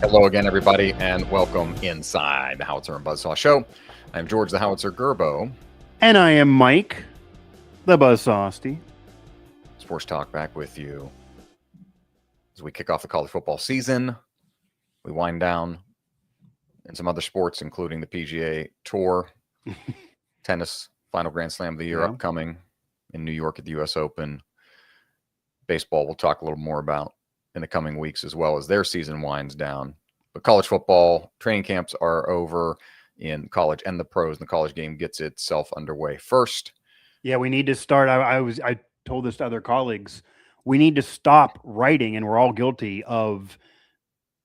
Hello again, everybody, and welcome inside the Howitzer and Buzz-saw Show. I'm George the Howitzer Gerbo. And I am Mike, the Buzz-saw Asti. Sports Talk back with you. As we kick off the college football season, we wind down in some other sports, including the PGA Tour, tennis, final Grand Slam of the year upcoming in New York at the U.S. Open. Baseball we'll talk a little more about in the coming weeks as well as their season winds down. But college football training camps are over in college and the pros, and the college game gets itself underway first. Yeah, we need to start. I told this to other colleagues. We need to stop writing, and we're all guilty of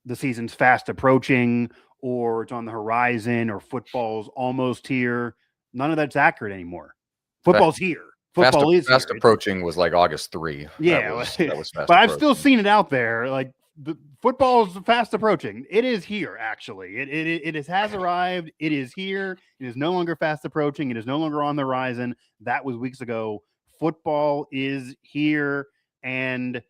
the season's fast approaching, or it's on the horizon, or football's almost here. None of that's accurate anymore. Football's here. Football is fast here. approaching was like August 3. Yeah, that was fast but approaching. I've still seen it out there. Like the football is fast approaching. It is here, actually. It has arrived. It is here. It is no longer fast approaching. It is no longer on the horizon. That was weeks ago. Football is here and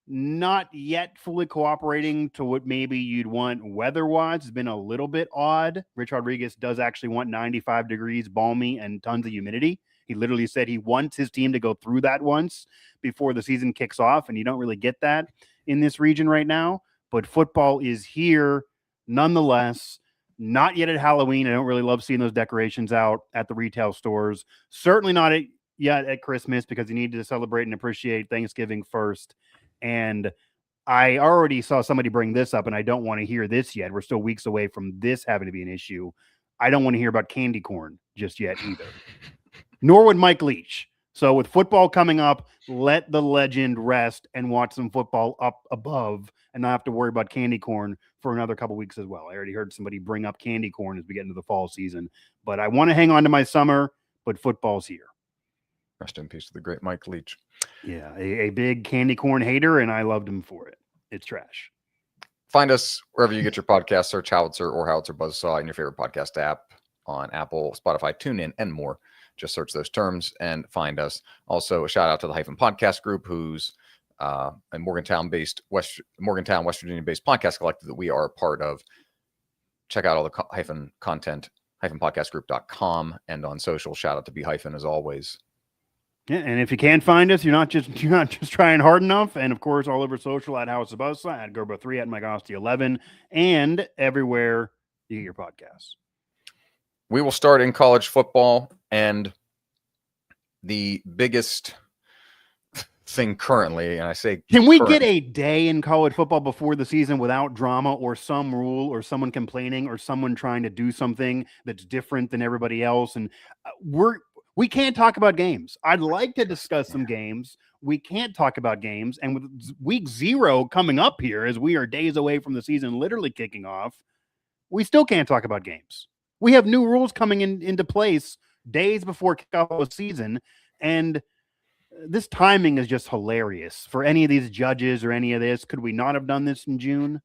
not yet fully cooperating to what maybe you'd want weather-wise. It's been a little bit odd. Rich Rodriguez does actually want 95 degrees, balmy, and tons of humidity. He literally said he wants his team to go through that once before the season kicks off, and you don't really get that in this region right now. But football is here nonetheless. Not yet at Halloween. I don't really love seeing those decorations out at the retail stores. Certainly not yet at Christmas, because you need to celebrate and appreciate Thanksgiving first. And I already saw somebody bring this up, and I don't want to hear this yet. We're still weeks away from this having to be an issue. I don't want to hear about candy corn just yet either. Nor would Mike Leach. So with football coming up, let the legend rest and watch some football up above and not have to worry about candy corn for another couple weeks as well. I already heard somebody bring up candy corn as we get into the fall season. But I want to hang on to my summer, but football's here. Rest in peace to the great Mike Leach. Yeah, a big candy corn hater, and I loved him for it. It's trash. Find us wherever you get your podcast. Search Howitzer or Howitzer Buzz-saw in your favorite podcast app on Apple, Spotify, TuneIn, and more. Just search those terms and find us. Also, a shout out to the Hyphen Podcast Group, who's a Morgantown, West Virginia-based podcast collective that we are a part of. Check out all the Hyphen content, hyphenpodcastgroup.com, and on social. Shout out to B Hyphen as always. Yeah, and if you can't find us, you're not just trying hard enough. And of course, all over social at Howitzer Buzz-saw, at Gerbo3, at Mike Asti 11, and everywhere you get your podcasts. We will start in college football, and the biggest thing currently, and I say, can we get a day in college football before the season without drama or some rule or someone complaining or someone trying to do something that's different than everybody else? And we can't talk about games. I'd like to discuss some games. We can't talk about games. And with week 0 coming up here, as we are days away from the season literally kicking off, we still can't talk about games. We have new rules coming into place days before kickoff of the season, and this timing is just hilarious for any of these judges or any of this. Could we not have done this in June?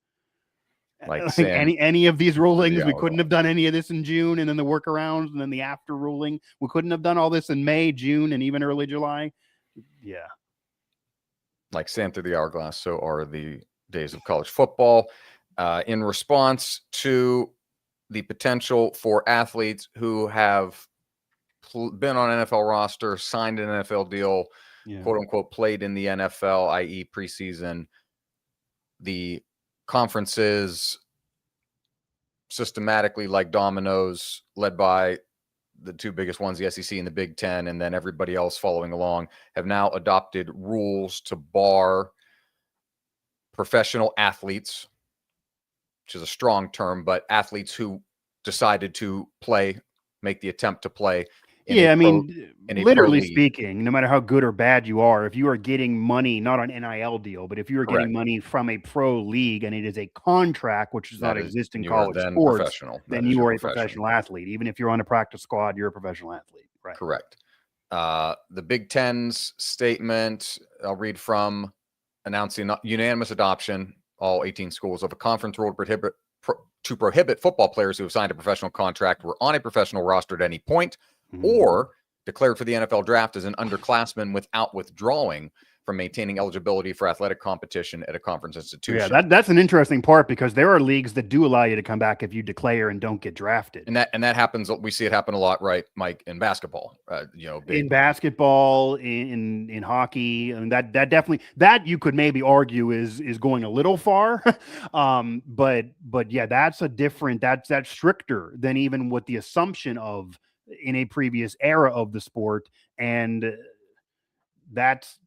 Like any of these rulings, we couldn't have done any of this in June, and then the workarounds, and then the after ruling. We couldn't have done all this in May, June, and even early July. Yeah. Like sand through the hourglass, so are the days of college football. In response to the potential for athletes who have been on an NFL roster, signed an NFL deal, quote unquote, played in the NFL, i.e. preseason, the conferences systematically, like dominoes, led by the two biggest ones, the SEC and the Big Ten, and then everybody else following along, have now adopted rules to bar professional athletes, which is a strong term, but athletes who decided to play, make the attempt to play. Literally speaking, no matter how good or bad you are, if you are getting money, not an NIL deal, but if you are getting money from a pro league and it is a contract, which does not exist in college sports, then you are a professional athlete. Even if you're on a practice squad, you're a professional athlete. Right. Correct. The Big Ten's statement, I'll read from, announcing unanimous adoption, all 18 schools, of a conference rule to prohibit football players who have signed a professional contract, were on a professional roster at any point, or declared for the NFL draft as an underclassman without withdrawing from maintaining eligibility for athletic competition at a conference institution. Yeah, that's an interesting part, because there are leagues that do allow you to come back if you declare and don't get drafted. And that happens. We see it happen a lot, right, Mike, in basketball. In basketball, in hockey, and that definitely, that you could maybe argue is going a little far. But yeah, that's stricter than even what the assumption of in a previous era of the sport, and that's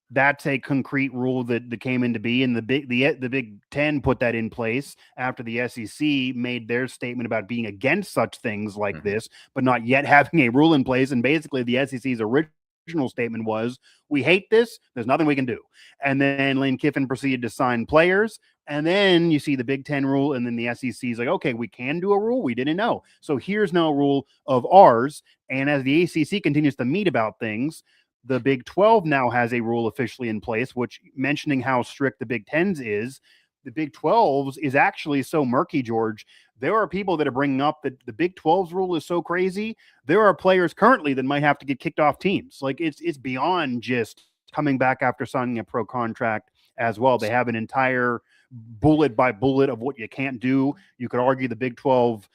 a concrete rule that came into being. And the Big Ten put that in place after the SEC made their statement about being against such things like this, but not yet having a rule in place. And basically the SEC's original statement was, we hate this, there's nothing we can do. And then Lane Kiffin proceeded to sign players. And then you see the Big Ten rule, and then the SEC is like, okay, we can do a rule. We didn't know. So here's no rule of ours. And as the ACC continues to meet about things, the Big 12 now has a rule officially in place, which, mentioning how strict the Big 10's is, the Big 12's is actually so murky, George. There are people that are bringing up that the Big 12's rule is so crazy. There are players currently that might have to get kicked off teams. Like, it's beyond just coming back after signing a pro contract as well. They have an entire bullet by bullet of what you can't do. You could argue the Big 12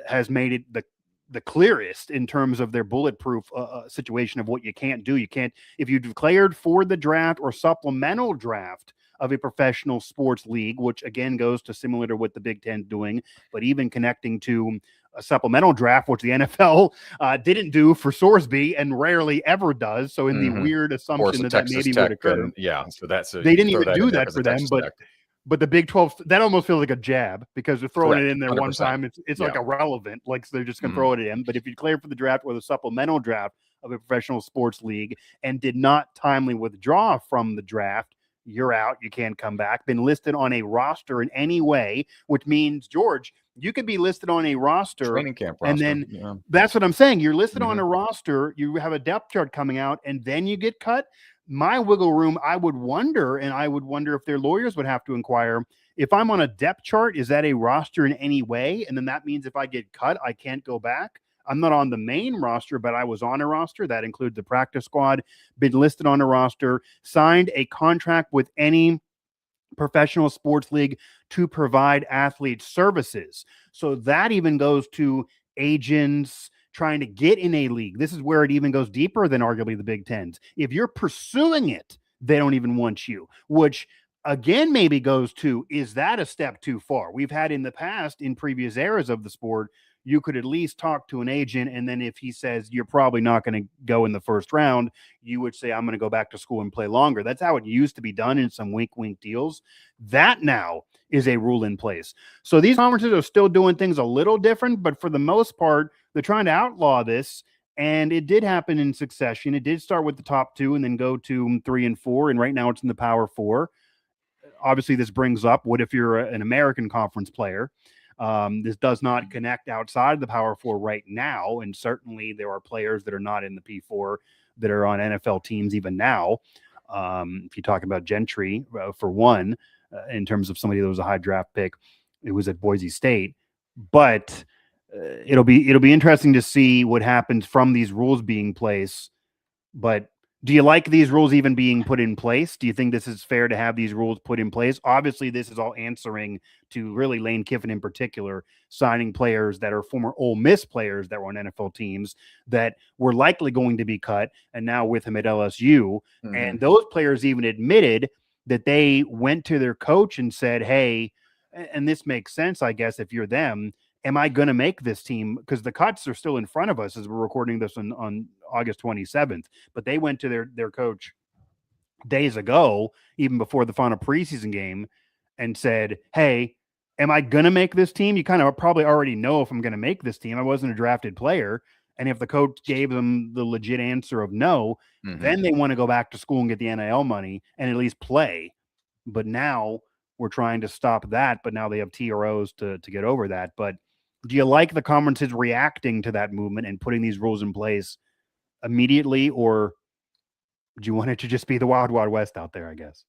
has made it the clearest in terms of their bulletproof situation of what you can't do. You can't, if you declared for the draft or supplemental draft of a professional sports league, which again goes to similar to what the Big Ten's doing, but even connecting to a supplemental draft, which the NFL didn't do for Sorsby and rarely ever does. So in the weird assumption that maybe would occur. So that's they didn't even do that for them, but the Big 12, that almost feels like a jab, because they're throwing it in there 100%. One time. It's like irrelevant. Like, so they're just going to throw it in. But if you declare for the draft or the supplemental draft of a professional sports league and did not timely withdraw from the draft, you're out. You can't come back. Been listed on a roster in any way, which means, George, you could be listed on a roster, training camp roster, and then that's what I'm saying. You're listed on a roster. You have a depth chart coming out, and then you get cut. My wiggle room, I would wonder if their lawyers would have to inquire, if I'm on a depth chart, is that a roster in any way? And then that means if I get cut, I can't go back. I'm not on the main roster, but I was on a roster. That includes the practice squad, been listed on a roster, signed a contract with any professional sports league to provide athlete services. So that even goes to agents trying to get in a league. This is where it even goes deeper than arguably the Big Ten's. If you're pursuing it, they don't even want you, which again maybe goes to, is that a step too far? We've had in the past, in previous eras of the sport, you could at least talk to an agent, and then if he says you're probably not going to go in the first round, you would say, I'm going to go back to school and play longer. That's how it used to be done in some wink deals. That now is a rule in place. So these conferences are still doing things a little different, but for the most part, they're trying to outlaw this. And it did happen in succession. It did start with the top two and then go to 3 and 4. And right now it's in the Power 4. Obviously, this brings up, what if you're an American conference player? This does not connect outside of the Power 4 right now. And certainly there are players that are not in the P4 that are on NFL teams even now. If you talk about Gentry, for one, in terms of somebody that was a high draft pick, it was at Boise State. But it'll be interesting to see what happens from these rules being placed. But do you like these rules even being put in place? Do you think this is fair to have these rules put in place? Obviously, this is all answering to really Lane Kiffin in particular, signing players that are former Ole Miss players that were on NFL teams that were likely going to be cut, and now with him at LSU. And those players even admitted that they went to their coach and said, hey, and this makes sense, I guess, if you're them, am I going to make this team? Because the cuts are still in front of us as we're recording this on August 27th. But they went to their coach days ago, even before the final preseason game, and said, hey, am I going to make this team? You kind of probably already know if I'm going to make this team. I wasn't a drafted player. And if the coach gave them the legit answer of no, then they want to go back to school and get the NIL money and at least play. But now we're trying to stop that. But now they have TROs to get over that. But do you like the conferences reacting to that movement and putting these rules in place immediately, or do you want it to just be the Wild Wild West out there, I guess?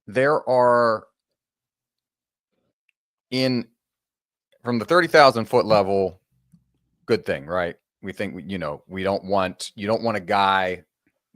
There are, from the 30,000 foot level, good thing, right? We think, you don't want a guy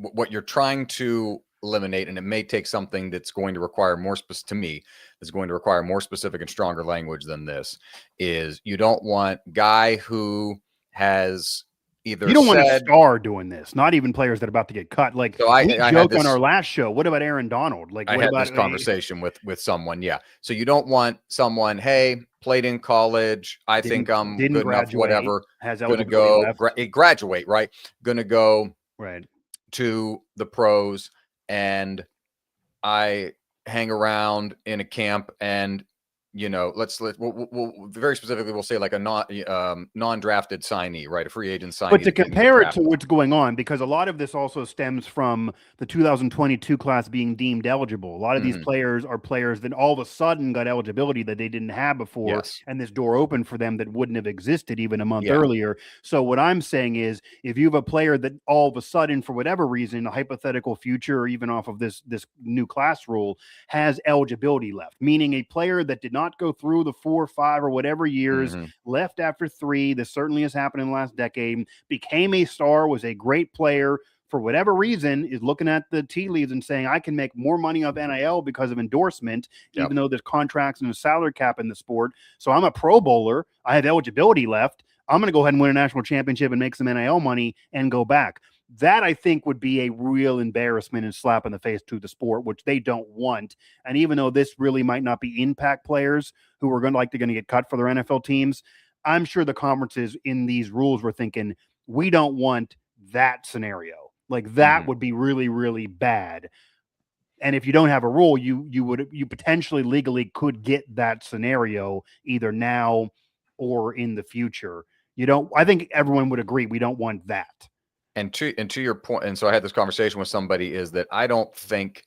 what you're trying to eliminate, and it may take something that's going to require more to me, is going to require more specific and stronger language than this, is you don't want guy who has either you don't want a said, star doing this, not even players that are about to get cut. Like so I we had joked this, on our last show. What about Aaron Donald? Like I what had about this conversation with someone. Yeah. So you don't want someone, hey, played in college, I think I'm didn't good enough, graduate, whatever, has gonna eligibility go left. graduate, right? Gonna go Right. to the pros, and I hang around in a camp, and we'll very specifically, we'll say like a non-drafted signee, right? A free agent signee. But to compare it to what's going on, because a lot of this also stems from the 2022 class being deemed eligible. A lot of these players are players that all of a sudden got eligibility that they didn't have before, yes. and this door opened for them that wouldn't have existed even a month earlier. So what I'm saying is, if you have a player that all of a sudden, for whatever reason, a hypothetical future, or even off of this new class rule, has eligibility left, meaning a player that did not go through the 4 or 5 or whatever years, left after 3, this certainly has happened in the last decade, became a star, was a great player, for whatever reason, is looking at the tea leaves and saying, I can make more money off NIL because of endorsement, even though there's contracts and a salary cap in the sport. So I'm a Pro Bowler, I have eligibility left, I'm going to go ahead and win a national championship and make some NIL money and go back. That, I think, would be a real embarrassment and slap in the face to the sport, which they don't want. And even though this really might not be impact players who are going to get cut for their NFL teams, I'm sure the conferences in these rules were thinking, we don't want that scenario. Like that would be really, really bad. And if you don't have a rule, you potentially legally could get that scenario either now or in the future. I think everyone would agree we don't want that. And to your point, and so I had this conversation with somebody, is that I don't think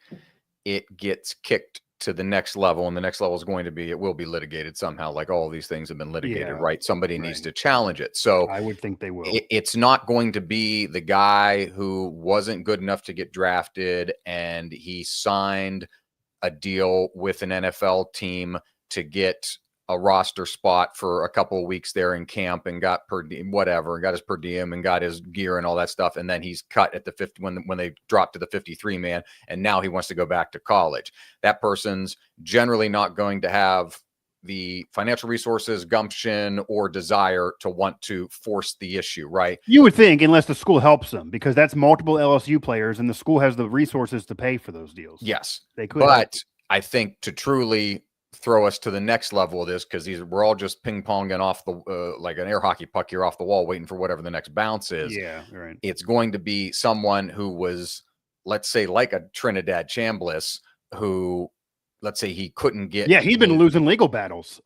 it gets kicked to the next level, and the next level is going to be, it will be litigated somehow, like all of these things have been litigated, right? Somebody needs to challenge it. So I would think they will. It's not going to be the guy who wasn't good enough to get drafted and he signed a deal with an NFL team to get a roster spot for a couple of weeks there in camp and got got his per diem and got his gear and all that stuff, and then he's cut at the 50 when they drop to the 53 man, and now he wants to go back to college. That person's generally not going to have the financial resources, gumption, or desire to want to force the issue, right? You would think, unless the school helps them, because that's multiple LSU players and the school has the resources to pay for those deals. Yes, they could. But I think to truly throw us to the next level of this, because we're all just ping-ponging off the like an air hockey puck here off the wall, waiting for whatever the next bounce is. Yeah, right. It's going to be someone who was, let's say, like a Trinidad Chambliss, who, let's say, he couldn't get. Yeah, he's been losing legal battles.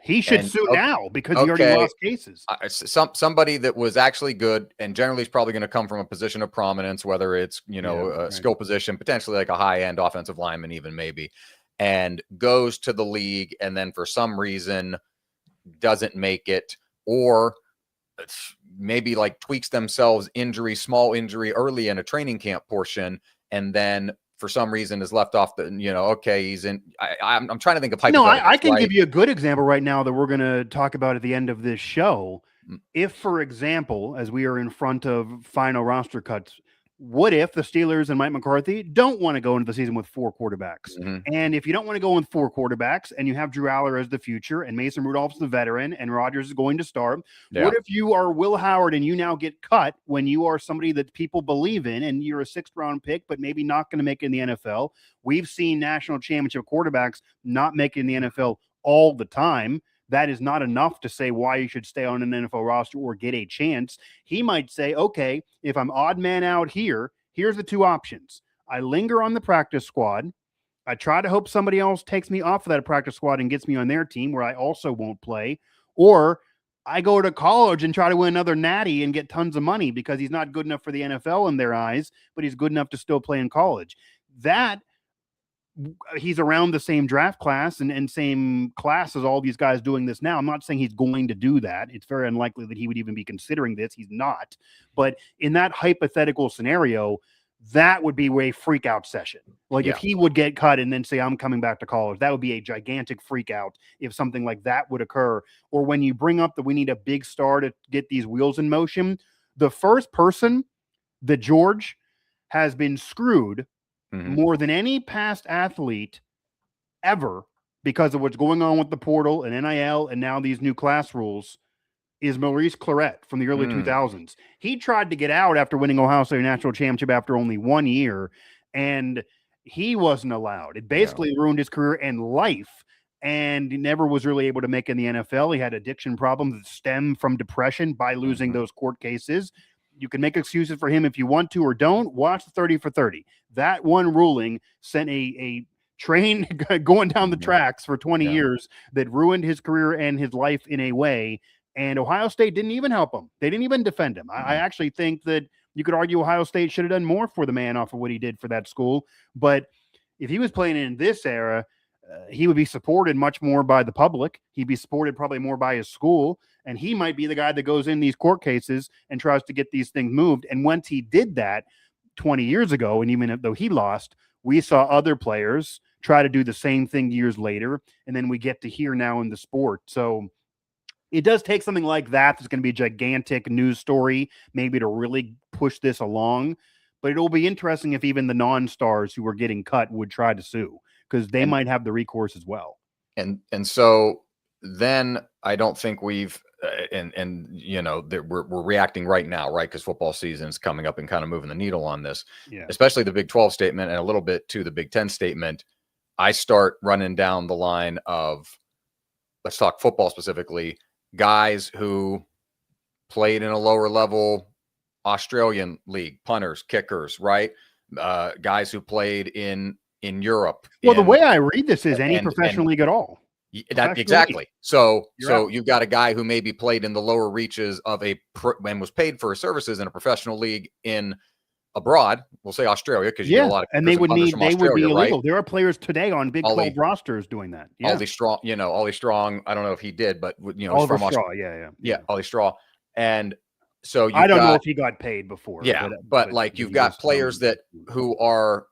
He should sue now because he already lost cases. Somebody that was actually good, and generally is probably going to come from a position of prominence, whether it's a skill position, potentially like a high-end offensive lineman, even maybe, and goes to the league, and then for some reason doesn't make it, or maybe like tweaks themselves, small injury early in a training camp portion, and then for some reason is left off the, he's in. I'm trying to think of hypotheticals. No, I can give you a good example right now that we're going to talk about at the end of this show. If, for example, as we are in front of final roster cuts, what if the Steelers and Mike McCarthy don't want to go into the season with 4 quarterbacks? And if you don't want to go with 4 quarterbacks and you have Drew Aller as the future and Mason Rudolph's the veteran and Rodgers is going to start, what if you are Will Howard and you now get cut when you are somebody that people believe in and you're a 6th round pick, but maybe not going to make it in the NFL? We've seen national championship quarterbacks not make it in the NFL all the time. That is not enough to say why you should stay on an NFL roster or get a chance. He might say, okay, if I'm odd man out here, here's the 2 options. I linger on the practice squad. I try to hope somebody else takes me off of that practice squad and gets me on their team where I also won't play. Or I go to college and try to win another natty and get tons of money because he's not good enough for the NFL in their eyes, but he's good enough to still play in college. That he's around the same draft class and same class as all these guys doing this now. I'm not saying he's going to do that. It's very unlikely that he would even be considering this. He's not. But in that hypothetical scenario, that would be a freak out session. Like if he would get cut and then say, I'm coming back to college, that would be a gigantic freak out if something like that would occur. Or when you bring up that we need a big star to get these wheels in motion, the first person that George has been screwed Mhm. more than any past athlete ever because of what's going on with the portal and NIL and now these new class rules is Maurice Claret from the early 2000s. He tried to get out after winning Ohio State National Championship after only 1 year, and he wasn't allowed. It basically ruined his career and life, and he never was really able to make it in the NFL. He had addiction problems that stem from depression by losing those court cases. You can make excuses for him if you want to or don't. Watch the 30 for 30. That one ruling sent a train going down the tracks for 20 years that ruined his career and his life in a way. And Ohio State didn't even help him. They didn't even defend him. I actually think that you could argue Ohio State should have done more for the man off of what he did for that school. But if he was playing in this era, he would be supported much more by the public. He'd be supported probably more by his school. And he might be the guy that goes in these court cases and tries to get these things moved. And once he did that 20 years ago, and even though he lost, we saw other players try to do the same thing years later. And then we get to hear now in the sport. So it does take something like that. That's going to be a gigantic news story, maybe to really push this along. But it'll be interesting if even the non-stars who were getting cut would try to sue, because they might have the recourse as well. And so then I don't think we've and you know that we're reacting right now, right? Because football season is coming up and kind of moving the needle on this, especially the Big 12 statement and a little bit to the Big 10 statement. I start running down the line of, let's talk football specifically, guys who played in a lower level Australian league, punters, kickers, right? Guys who played in Europe. Well, the way I read this is any professional league at all. Exactly. So out. you've got a guy who maybe played in the lower reaches of and was paid for his services in a professional league in abroad. We'll say Australia, because you get a lot of, and they would be illegal. Right? There are players today on Big 12 rosters doing that. Ollie Strong, Ollie Strong. I don't know if he did, but Oliver from Straw. Ollie Straw. And so I don't know if he got paid before. But like you've got players who are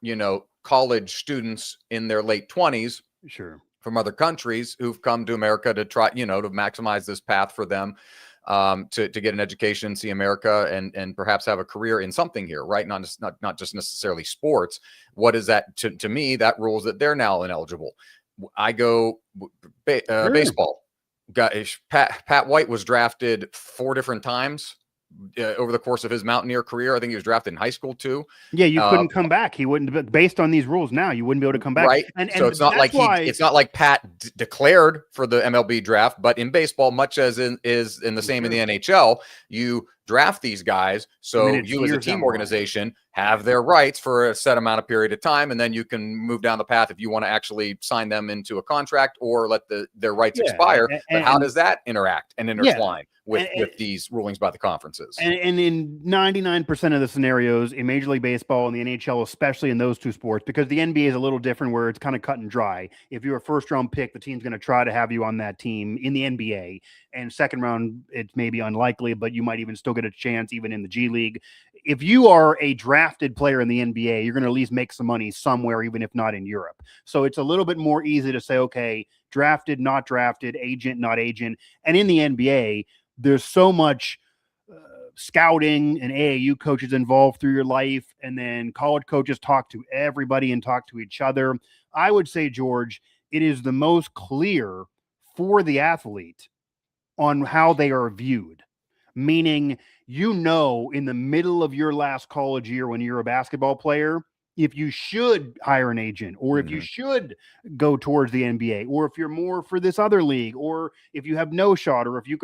college students in their late 20s, from other countries who've come to America to try, to maximize this path for them, to get an education, see America, and perhaps have a career in something here, right? Not just necessarily sports. What is that to me? That rules that they're now ineligible. I go baseball. Pat White was drafted 4 different times over the course of his Mountaineer career. I think he was drafted in high school too. Yeah, you couldn't come back. He wouldn't, based on these rules now, you wouldn't be able to come back. Right. And so it's not like Pat declared for the MLB draft, but in baseball, much as is in the same in the NHL, you draft these guys. So you as a team organization have their rights for a set amount of period of time. And then you can move down the path if you want to actually sign them into a contract or let their rights expire. But how does that interact and intertwine with these rulings by the conferences? And in 99% of the scenarios in Major League Baseball and the NHL, especially in those two sports, because the NBA is a little different where it's kind of cut and dry. If you're a first round pick, the team's going to try to have you on that team in the NBA. And second round, it's maybe unlikely, but you might even still get a chance even in the G League. If you are a drafted player in the NBA, you're going to at least make some money somewhere, even if not in Europe. So it's a little bit more easy to say, okay, drafted, not drafted, agent, not agent. And in the NBA, there's so much scouting and AAU coaches involved through your life. And then college coaches talk to everybody and talk to each other. I would say, George, it is the most clear for the athlete on how they are viewed. Meaning, in the middle of your last college year when you're a basketball player, if you should hire an agent or if you should go towards the NBA, or if you're more for this other league, or if you have no shot, or if you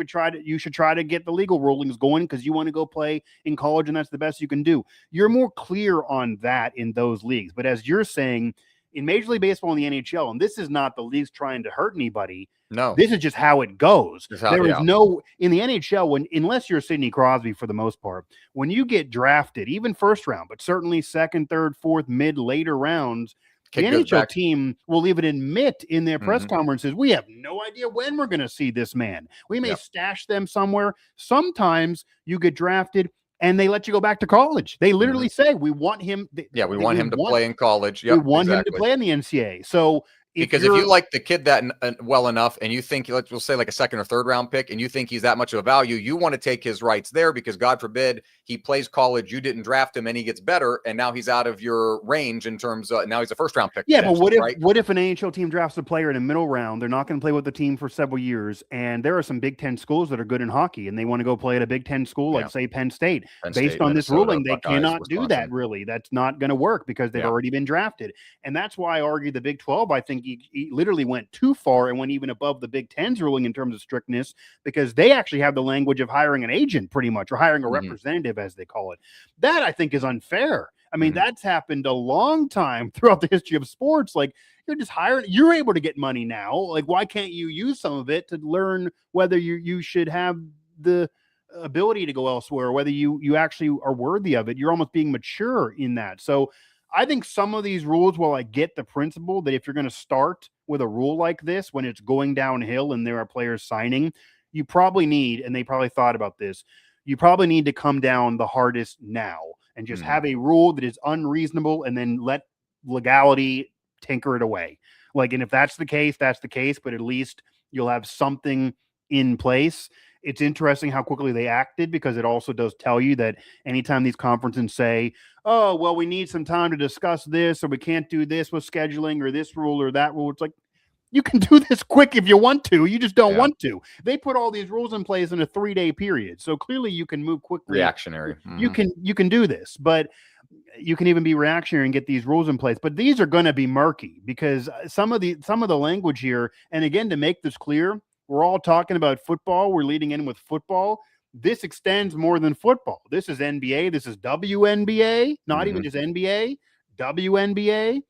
should try to get the legal rulings going because you want to go play in college and that's the best you can do. You're more clear on that in those leagues. But as you're saying, in Major League Baseball and the NHL, and this is not the leagues trying to hurt anybody. No, this is just how it goes. There is no, in the NHL, unless you're Sidney Crosby for the most part, when you get drafted, even first round, but certainly second, third, fourth, mid, later rounds, the NHL team will even admit in their press conferences, we have no idea when we're going to see this man. We may stash them somewhere. Sometimes you get drafted and they let you go back to college. They literally say, we want him. We want him to play in college. We want him to play in the NCAA. So Because if you like the kid that well enough, and you think, we'll say like a second or third round pick, and you think he's that much of a value, you want to take his rights there because God forbid he plays college, you didn't draft him, and he gets better, and now he's out of your range in terms of now he's a first round pick. Yeah, but what if an NHL team drafts a player in the middle round? They're not going to play with the team for several years, and there are some Big Ten schools that are good in hockey, and they want to go play at a Big Ten school, like say Penn State. Based on this ruling, they cannot do that. Really, that's not going to work because they've already been drafted, and that's why I argue the Big 12. I think he literally went too far and went even above the Big Ten's ruling in terms of strictness, because they actually have the language of hiring an agent pretty much, or hiring a representative, as they call it. That I think is unfair. I mean, that's happened a long time throughout the history of sports. Like, you're just hired, you're able to get money now. Like, why can't you use some of it to learn whether you should have the ability to go elsewhere, whether you actually are worthy of it? You're almost being mature in that. So I think some of these rules, while I get the principle that if you're going to start with a rule like this when it's going downhill and there are players signing, you probably need, and they probably thought about this, you probably need to come down the hardest now and just have a rule that is unreasonable, and then let legality tinker it away. Like, and if that's the case, that's the case, but at least you'll have something in place. It's interesting how quickly they acted, because it also does tell you that anytime these conferences say, oh, well, we need some time to discuss this, or we can't do this with scheduling, or this rule or that rule, it's like, you can do this quick if you want to. You just don't want to. They put all these rules in place in a 3-day period. So clearly you can move quickly. Reactionary. You can do this, but you can even be reactionary and get these rules in place. But these are going to be murky, because some of the language here, and again, to make this clear, we're all talking about football. We're leading in with football. This extends more than football. This is NBA. This is WNBA, not even just NBA, WNBA.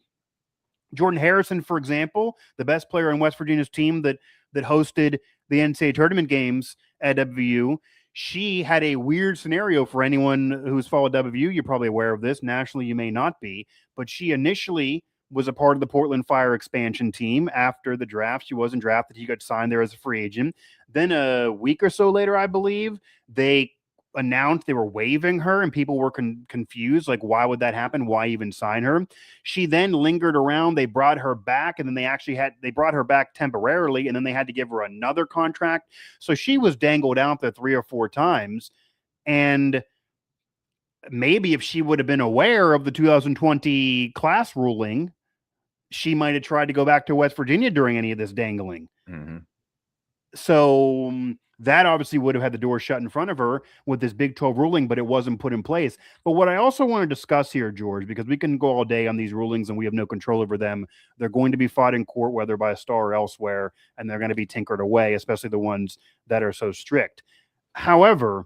Jordan Harrison, for example, the best player on West Virginia's team that hosted the NCAA tournament games at WVU, she had a weird scenario. For anyone who's followed WVU, you're probably aware of this. Nationally, you may not be, but she initially was a part of the Portland Fire expansion team. After the draft, she wasn't drafted. He got signed there as a free agent. Then a week or so later, I believe, they announced they were waiving her, and people were confused. Like, why would that happen? Why even sign her? She then lingered around. They brought her back, and then they brought her back temporarily, and then they had to give her another contract. So she was dangled out there 3 or 4 times. And maybe if she would have been aware of the 2020 class ruling, she might have tried to go back to West Virginia during any of this dangling. So that obviously would have had the door shut in front of her with this Big 12 ruling, but it wasn't put in place. But what I also want to discuss here, George, because we can go all day on these rulings and we have no control over them. They're going to be fought in court, whether by a star or elsewhere, and they're going to be tinkered away, especially the ones that are so strict. However,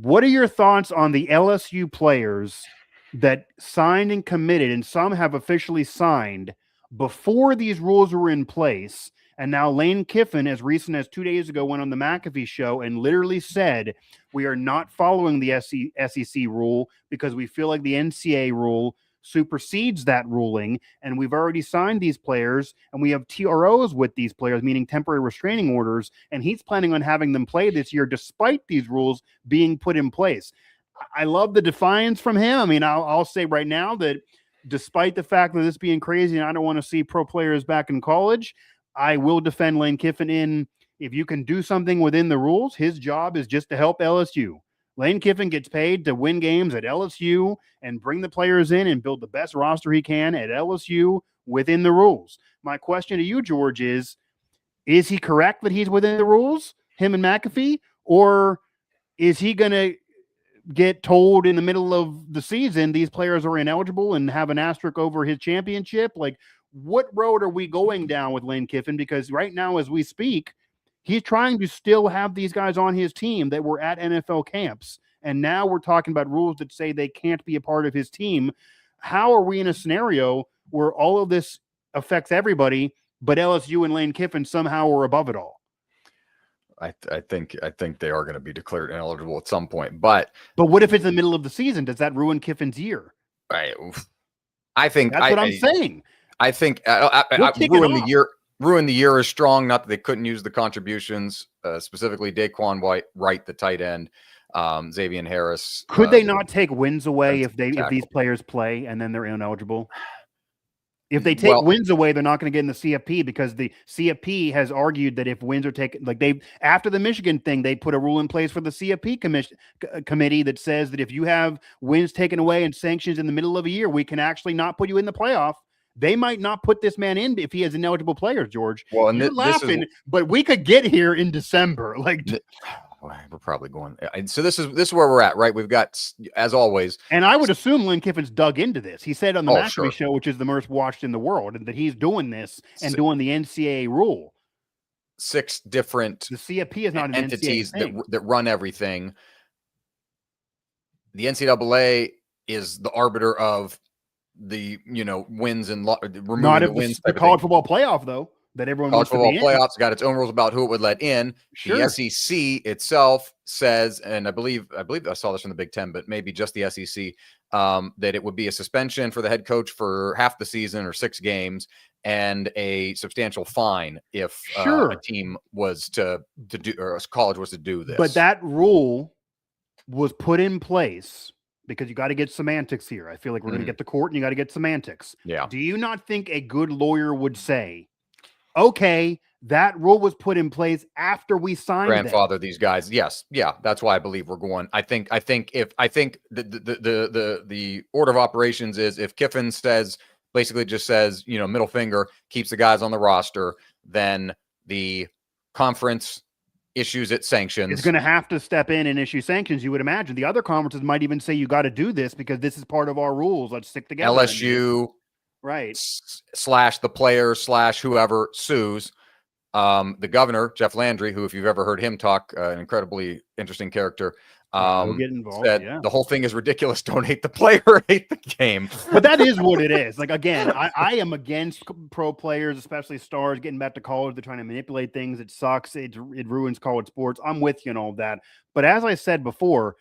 what are your thoughts on the LSU players that signed and committed, and some have officially signed before these rules were in place? And now Lane Kiffin, as recent as 2 days ago, went on the McAfee show and literally said, we are not following the SEC rule because we feel like the NCAA rule supersedes that ruling. And we've already signed these players, and we have TROs with these players, meaning temporary restraining orders. And he's planning on having them play this year, despite these rules being put in place. I love the defiance from him. I mean, I'll say right now that despite the fact that this being crazy and I don't want to see pro players back in college, I will defend Lane Kiffin in, if you can do something within the rules, his job is just to help LSU. Lane Kiffin gets paid to win games at LSU and bring the players in and build the best roster he can at LSU within the rules. My question to you, George, is he correct that he's within the rules, him and McAfee, or is he going to get told in the middle of the season these players are ineligible and have an asterisk over his championship? Like, what road are we going down with Lane Kiffin? Because right now, as we speak, he's trying to still have these guys on his team that were at NFL camps. And now we're talking about rules that say they can't be a part of his team. How are we in a scenario where all of this affects everybody, but LSU and Lane Kiffin somehow are above it all? I think they are going to be declared ineligible at some point. But what if it's the middle of the season? Does that ruin Kiffin's year? I think that's what I'm saying. I think ruin the year is strong. Not that they couldn't use the contributions, specifically Daquan Wright, the tight end, Xavier Harris. Could they not take wins away if these players play and then they're ineligible? If they take wins away, they're not going to get in the CFP because the CFP has argued that if wins are taken, like after the Michigan thing, they put a rule in place for the CFP committee that says that if you have wins taken away and sanctions in the middle of a year, we can actually not put you in the playoff. They might not put this man in if he has ineligible players, George. Well, and you're laughing, but we could get here in December. We're probably going. So this is where we're at, right? We've got, as always, and I would assume Lane Kiffin's dug into this. He said on the McAfee show, which is the most watched in the world, and that he's doing this and doing the NCAA rule. 6 different the CFP is not an entities that run everything. The NCAA is the arbiter of the wins and removing not the wins. The college football playoff, though. That everyone college football playoffs got its own rules about who it would let in. Sure. The SEC itself says, and I believe I saw this from the Big Ten, but maybe just the SEC, that it would be a suspension for the head coach for half the season or 6 games, and a substantial fine if a team was to do, or a college was to do this. But that rule was put in place because you got to get semantics here. I feel like we're going to get the court, and you got to get semantics. Yeah. Do you not think a good lawyer would say, okay, that rule was put in place after we signed grandfather these guys? Yes. Yeah. That's why I believe we're going. I think the order of operations is if Kiffin basically just says, middle finger, keeps the guys on the roster, then the conference issues its sanctions. It's going to have to step in and issue sanctions, you would imagine. The other conferences might even say, you got to do this because this is part of our rules. Let's stick together. LSU, right, / the player / whoever sues. The governor, Jeff Landry, who, if you've ever heard him talk, an incredibly interesting character, get involved, said the whole thing is ridiculous. Don't hate the player, hate the game. But that is what it is. Like, again, I am against pro players, especially stars, getting back to college. They're trying to manipulate things. It sucks. It ruins college sports. I'm with you and all that. But as I said before,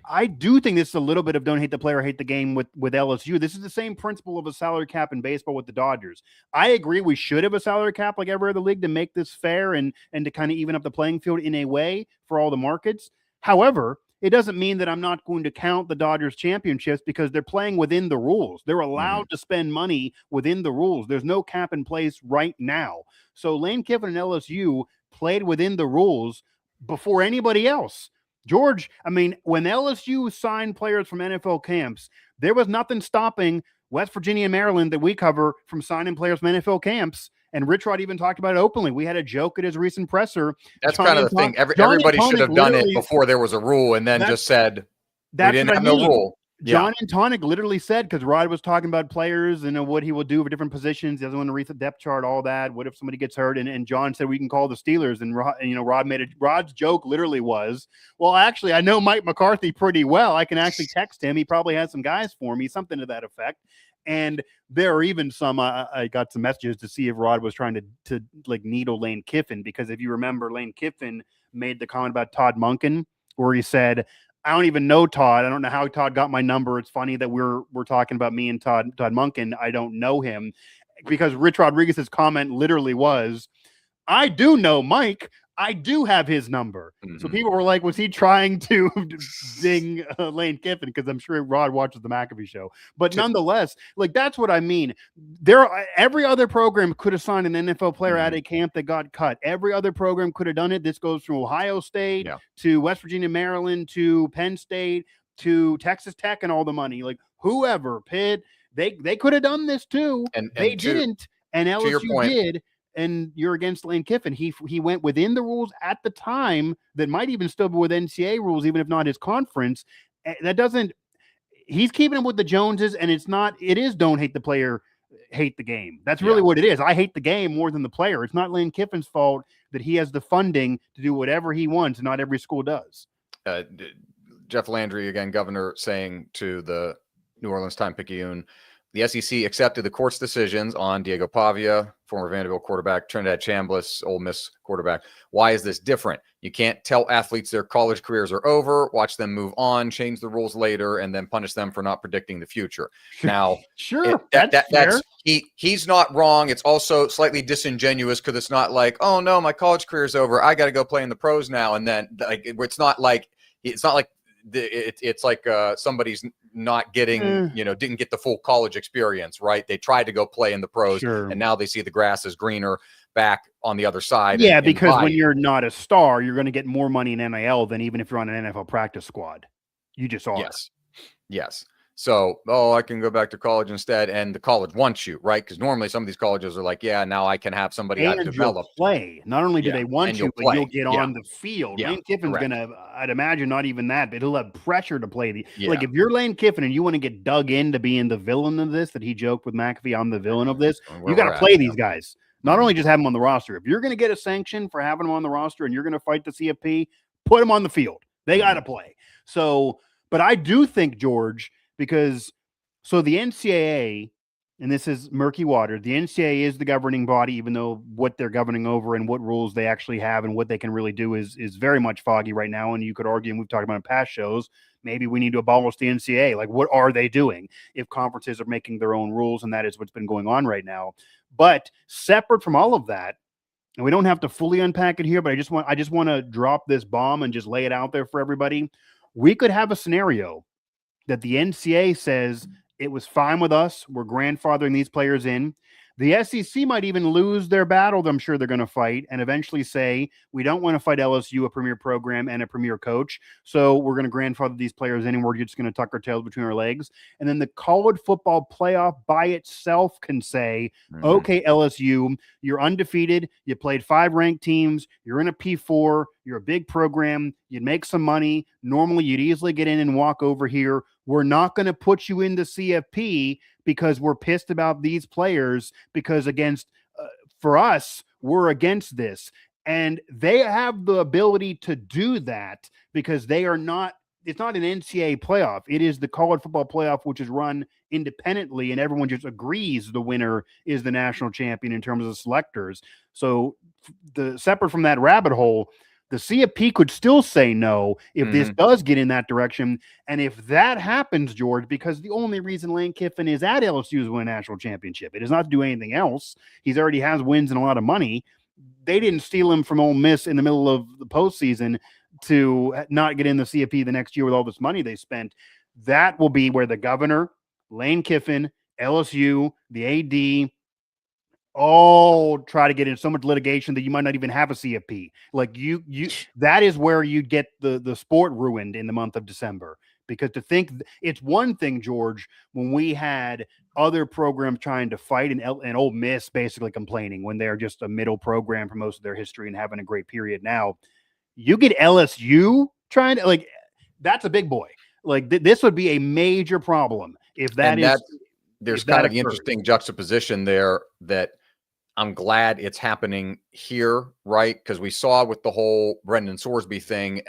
I do think this is a little bit of don't hate the player, hate the game with LSU. This is the same principle of a salary cap in baseball with the Dodgers. I agree we should have a salary cap like every other league to make this fair and to kind of even up the playing field in a way for all the markets. However, it doesn't mean that I'm not going to count the Dodgers championships because they're playing within the rules. They're allowed to spend money within the rules. There's no cap in place right now. So Lane Kiffin and LSU played within the rules before anybody else. George, I mean, when LSU signed players from NFL camps, there was nothing stopping West Virginia and Maryland that we cover from signing players from NFL camps. And Rich Rod even talked about it openly. We had a joke at his recent presser. That's kind of the thing. Everybody should have done it before there was a rule and then just said, we didn't have no rule. John and Tonic literally said, because Rod was talking about players and what he will do for different positions. He doesn't want to read the depth chart, all that. What if somebody gets hurt? And John said, we can call the Steelers. And Rod's joke literally was, well, actually, I know Mike McCarthy pretty well. I can actually text him. He probably has some guys for me, something to that effect. And there are even some, I got some messages to see if Rod was trying to like needle Lane Kiffin, because if you remember, Lane Kiffin made the comment about Todd Monken, where he said, I don't even know Todd. I don't know how Todd got my number. It's funny that we're talking about me and Todd Monken. I don't know him, because Rich Rodriguez's comment literally was, I do know Mike. I do have his number. So people were like, was he trying to zing Lane Kiffin? Because I'm sure Rod watches the McAfee show. But nonetheless, like, that's what I mean. Every other program could have signed an NFL player at a camp that got cut. Every other program could have done it. This goes from Ohio State to West Virginia, Maryland, to Penn State, to Texas Tech, and all the money. Like, whoever, Pitt, they could have done this too. And they didn't. And LSU did. And you're against Lane Kiffin. He went within the rules at the time that might even still be with NCAA rules, even if not his conference. That doesn't. He's keeping him with the Joneses, and it is don't hate the player, hate the game. That's really what it is. I hate the game more than the player. It's not Lane Kiffin's fault that he has the funding to do whatever he wants. Not every school does. Jeff Landry, again, governor, saying to the New Orleans Time-Picayune, the SEC accepted the court's decisions on Diego Pavia, former Vanderbilt quarterback, Trinidad Chambliss, Ole Miss quarterback. Why is this different? You can't tell athletes their college careers are over, watch them move on, change the rules later, and then punish them for not predicting the future. Now, he's not wrong. It's also slightly disingenuous, because it's not like, oh no, my college career's over, I got to go play in the pros now. And then, like, it's not like it's like somebody's not getting, didn't get the full college experience, right? They tried to go play in the pros, and now they see the grass is greener back on the other side. Yeah, because when you're not a star, you're going to get more money in NIL than even if you're on an NFL practice squad. You just are. Yes. So, I can go back to college instead, and the college wants you, right? Because normally some of these colleges are like, now I can have somebody I've developed. Play. Not only do they want you, but you'll get on the field. Yeah. Lane Kiffin's gonna, I'd imagine, not even that, but he'll have pressure to play like if you're Lane Kiffin and you want to get dug into being the villain of this, that he joked with McAfee, I'm the villain of this. You got to play these guys. Not only just have them on the roster. If you're going to get a sanction for having them on the roster and you're going to fight the CFP, put them on the field. They got to play. So, but I do think, George, because the NCAA, and this is murky water, the NCAA is the governing body, even though what they're governing over and what rules they actually have and what they can really do is very much foggy right now. And you could argue, and we've talked about in past shows, maybe we need to abolish the NCAA. Like, what are they doing if conferences are making their own rules? And that is what's been going on right now. But separate from all of that, and we don't have to fully unpack it here, but I just want to drop this bomb and just lay it out there for everybody. We could have a scenario that the NCAA says it was fine with us. We're grandfathering these players in. The SEC might even lose their battle that I'm sure they're going to fight and eventually say, we don't want to fight LSU, a premier program and a premier coach. So we're going to grandfather these players in and we're just going to tuck our tails between our legs. And then the college football playoff by itself can say, okay, LSU, you're undefeated. You played 5 ranked teams. You're in a P4. You're a big program. You'd make some money. Normally, you'd easily get in and walk over here. We're not going to put you into CFP because we're pissed about these players because for us, we're against this. And they have the ability to do that because they are not, it's not an NCAA playoff. It is the college football playoff, which is run independently and everyone just agrees the winner is the national champion in terms of selectors. So separate from that rabbit hole, the CFP could still say no if this does get in that direction. And if that happens, George, because the only reason Lane Kiffin is at LSU is win a national championship. It is not to do anything else. He's already has wins and a lot of money. They didn't steal him from Ole Miss in the middle of the postseason to not get in the CFP the next year with all this money they spent. That will be where the governor, Lane Kiffin, LSU, the AD, all try to get in so much litigation that you might not even have a CFP. Like that is where you get the sport ruined in the month of December. Because to think it's one thing, George, when we had other programs trying to fight and Ole Miss basically complaining when they're just a middle program for most of their history and having a great period. Now you get LSU trying to that's a big boy. Like this would be a major problem if that is. There's kind of the interesting juxtaposition there that I'm glad it's happening here, right? Because we saw with the whole Brendan Sorsby thing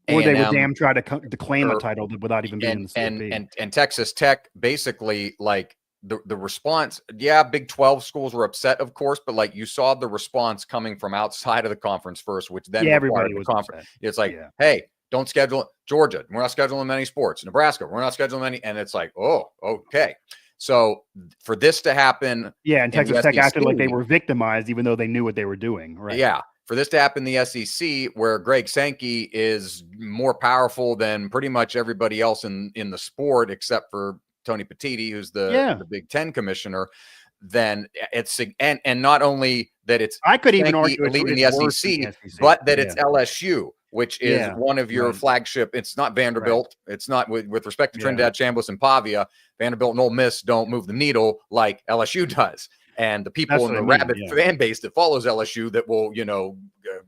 or they would damn try to claim a title without even being in the CFP. And Texas Tech basically the response. Yeah, Big 12 schools were upset, of course, but you saw the response coming from outside of the conference first, which then everybody was conference. Upset. It's like, hey, don't schedule Georgia. We're not scheduling any sports. Nebraska, we're not scheduling any. And it's like, oh, okay. So for this to happen, and Texas Tech acted like they were victimized, even though they knew what they were doing. Right? Yeah. For this to happen in the SEC, where Greg Sankey is more powerful than pretty much everybody else in the sport, except for Tony Petitti, who's the Big Ten commissioner, then it's and not only that it's I could even argue leading the SEC, but that it's LSU, which is one of your flagship. It's not Vanderbilt. Right. It's not with respect to Trinidad, Chambliss, and Pavia. Vanderbilt and Ole Miss don't move the needle like LSU does. And the people in the rabid fan base that follows LSU that will,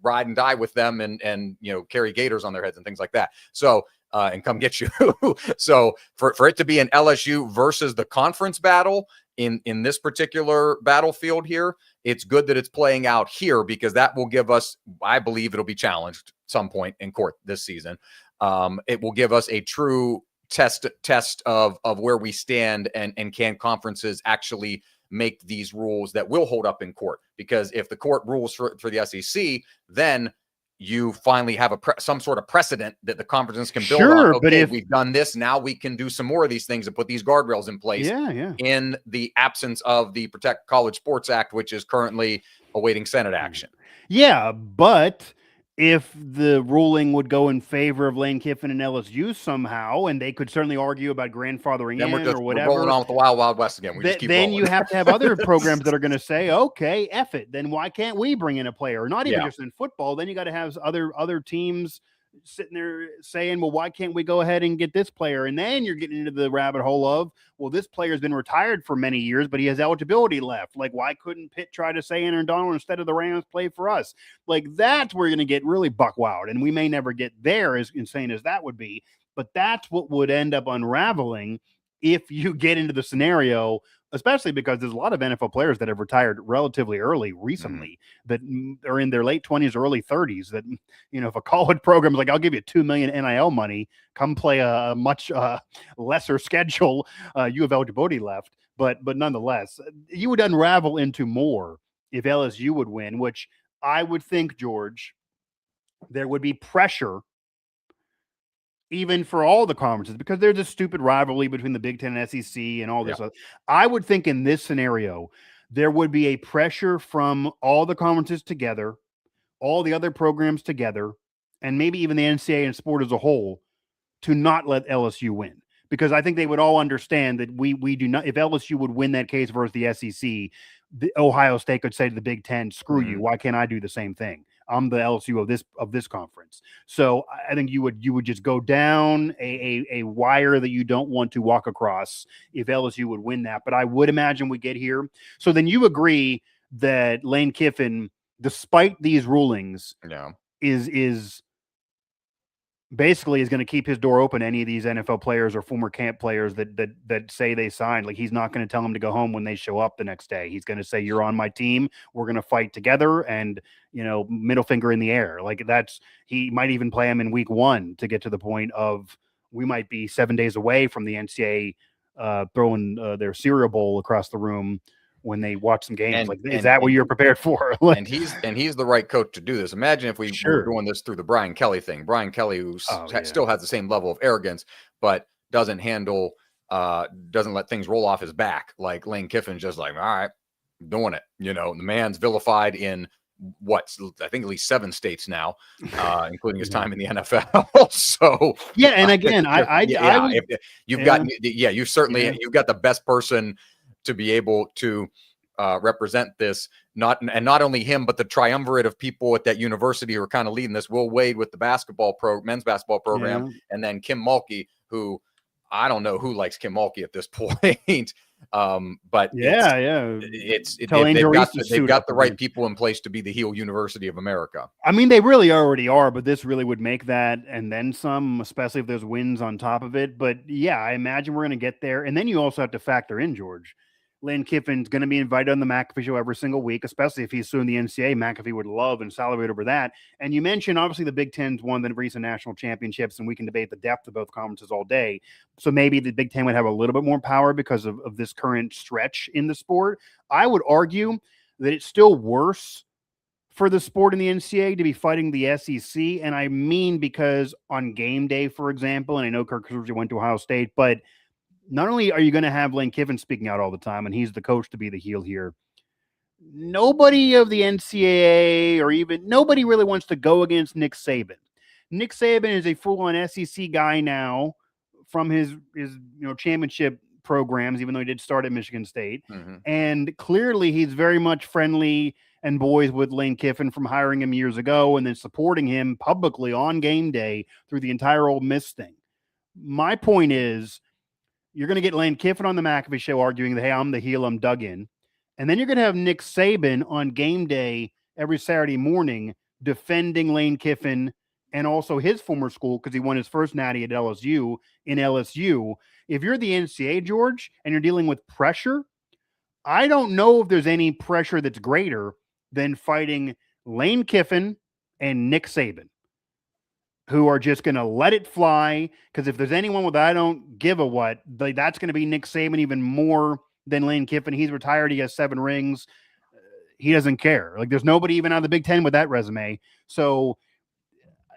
ride and die with them and carry gators on their heads and things like that. So, and come get you. So for it to be an LSU versus the conference battle in this particular battlefield here, it's good that it's playing out here because that will give us, I believe it'll be challenged at some point in court this season. It will give us a true test of where we stand and can conferences actually make these rules that will hold up in court. Because if the court rules for the SEC, then you finally have some sort of precedent that the conferences can build on. Okay, but if we've done this, now we can do some more of these things and put these guardrails in place in the absence of the Protect College Sports Act, which is currently awaiting Senate action. Yeah, but if the ruling would go in favor of Lane Kiffin and LSU somehow, and they could certainly argue about grandfathering Then in or we're whatever. rolling on with the Wild Wild West again. We just keep then rolling. you have to have other programs that are going to say, okay, F it. Then why can't we bring in a player? Not even just in football. Then you got to have other teams sitting there saying, well, why can't we go ahead and get this player? And then you're getting into the rabbit hole of, well, this player's been retired for many years, but he has eligibility left. Like, why couldn't Pitt try to say Aaron Donald instead of the Rams play for us? Like, that's where you're going to get really buck wild. And we may never get there, as insane as that would be. But that's what would end up unraveling if you get into the scenario, especially because there's a lot of NFL players that have retired relatively early recently that are in their late 20s, early 30s that, if a college program is like, I'll give you $2 million NIL money, come play a much lesser schedule, you have eligibility left. But nonetheless, you would unravel into more if LSU would win, which I would think, George, there would be pressure even for all the conferences, because there's a stupid rivalry between the Big Ten and SEC and all this. I would think in this scenario, there would be a pressure from all the conferences together, all the other programs together, and maybe even the NCAA and sport as a whole to not let LSU win. Because I think they would all understand that we do not, if LSU would win that case versus the SEC, the Ohio State could say to the Big Ten, screw you. Why can't I do the same thing? I'm the LSU of this conference. So I think you would just go down a wire that you don't want to walk across if LSU would win that. But I would imagine we get here. So then you agree that Lane Kiffin, despite these rulings, is basically is going to keep his door open to any of these NFL players or former camp players that say they signed. Like, he's not going to tell them to go home when they show up the next day. He's going to say, you're on my team. We're going to fight together, and, middle finger in the air. Like, he might even play him in week 1 to get to the point of, we might be 7 days away from the NCAA throwing their cereal bowl across the room when they watch some games. Is that what you're prepared for? and he's the right coach to do this. Imagine if we were doing this through the Brian Kelly thing. Brian Kelly, who still has the same level of arrogance, but doesn't let things roll off his back. Like, Lane Kiffin's just like, all right, I'm doing it. The man's vilified in I think at least 7 states now, including his time in the NFL. So and again, you've got the best person to be able to represent this, not only him, but the triumvirate of people at that university who are kind of leading this. Will Wade with the men's basketball program, and then Kim Mulkey, who I don't know who likes Kim Mulkey at this point. But they've got the right people in place to be the heel University of America. I mean, they really already are, but this really would make that and then some, especially if there's wins on top of it. But I imagine we're going to get there. And then you also have to factor in, George, Lane Kiffin's going to be invited on the McAfee show every single week, especially if he's suing the NCAA. McAfee would love and salivate over that. And you mentioned, obviously, the Big Ten's won the recent national championships, and we can debate the depth of both conferences all day. So maybe the Big Ten would have a little bit more power because of this current stretch in the sport. I would argue that it's still worse for the sport in the NCAA to be fighting the SEC. And I mean, because on game day, for example, and I know Kirk Cousins went to Ohio State, but not only are you going to have Lane Kiffin speaking out all the time, and he's the coach to be the heel here, nobody of the NCAA or even nobody really wants to go against Nick Saban. Nick Saban is a full-on SEC guy now from his championship programs, even though he did start at Michigan State. And clearly he's very much friendly and boys with Lane Kiffin from hiring him years ago and then supporting him publicly on game day through the entire Ole Miss thing. My point is, you're going to get Lane Kiffin on the McAfee show arguing that, hey, I'm the heel, I'm dug in. And then you're going to have Nick Saban on game day every Saturday morning defending Lane Kiffin and also his former school because he won his first natty at LSU in LSU. If you're the NCAA, George, and you're dealing with pressure, I don't know if there's any pressure that's greater than fighting Lane Kiffin and Nick Saban, who are just going to let it fly. Because if there's anyone with I don't give a what, that's going to be Nick Saban even more than Lane Kiffin. He's retired. He has 7 rings. He doesn't care. Like, there's nobody even out of the Big Ten with that resume. So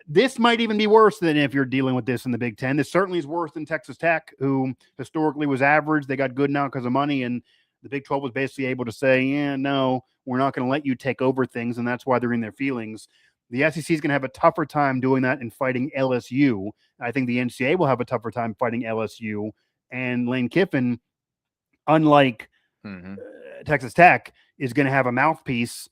this might even be worse than if you're dealing with this in the Big Ten. This certainly is worse than Texas Tech, who historically was average. They got good now because of money. And the Big 12 was basically able to say, no, we're not going to let you take over things. And that's why they're in their feelings. The SEC is going to have a tougher time doing that and fighting LSU. I think the NCAA will have a tougher time fighting LSU. And Lane Kiffin, unlike Texas Tech, is going to have a mouthpiece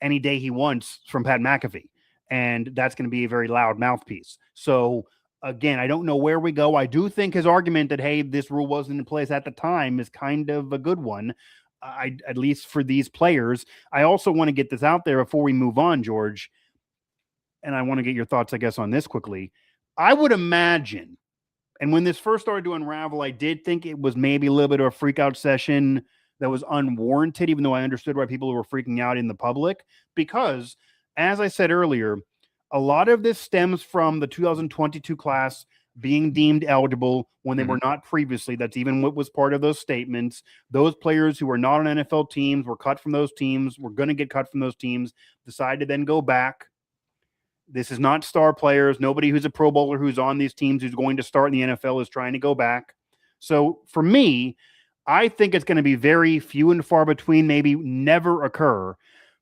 any day he wants from Pat McAfee. And that's going to be a very loud mouthpiece. So, again, I don't know where we go. I do think his argument that, hey, this rule wasn't in place at the time is kind of a good one, at least for these players. I also want to get this out there before we move on, George, and I want to get your thoughts, I guess, on this quickly. I would imagine, and when this first started to unravel, I did think it was maybe a little bit of a freak-out session that was unwarranted, even though I understood why people were freaking out in the public, because, as I said earlier, a lot of this stems from the 2022 class being deemed eligible when they were not previously. That's even what was part of those statements. Those players who were not on NFL teams were cut from those teams, were going to get cut from those teams, decided to then go back. This is not star players. Nobody who's a Pro Bowler who's on these teams who's going to start in the NFL is trying to go back. So for me, I think it's going to be very few and far between, maybe never occur,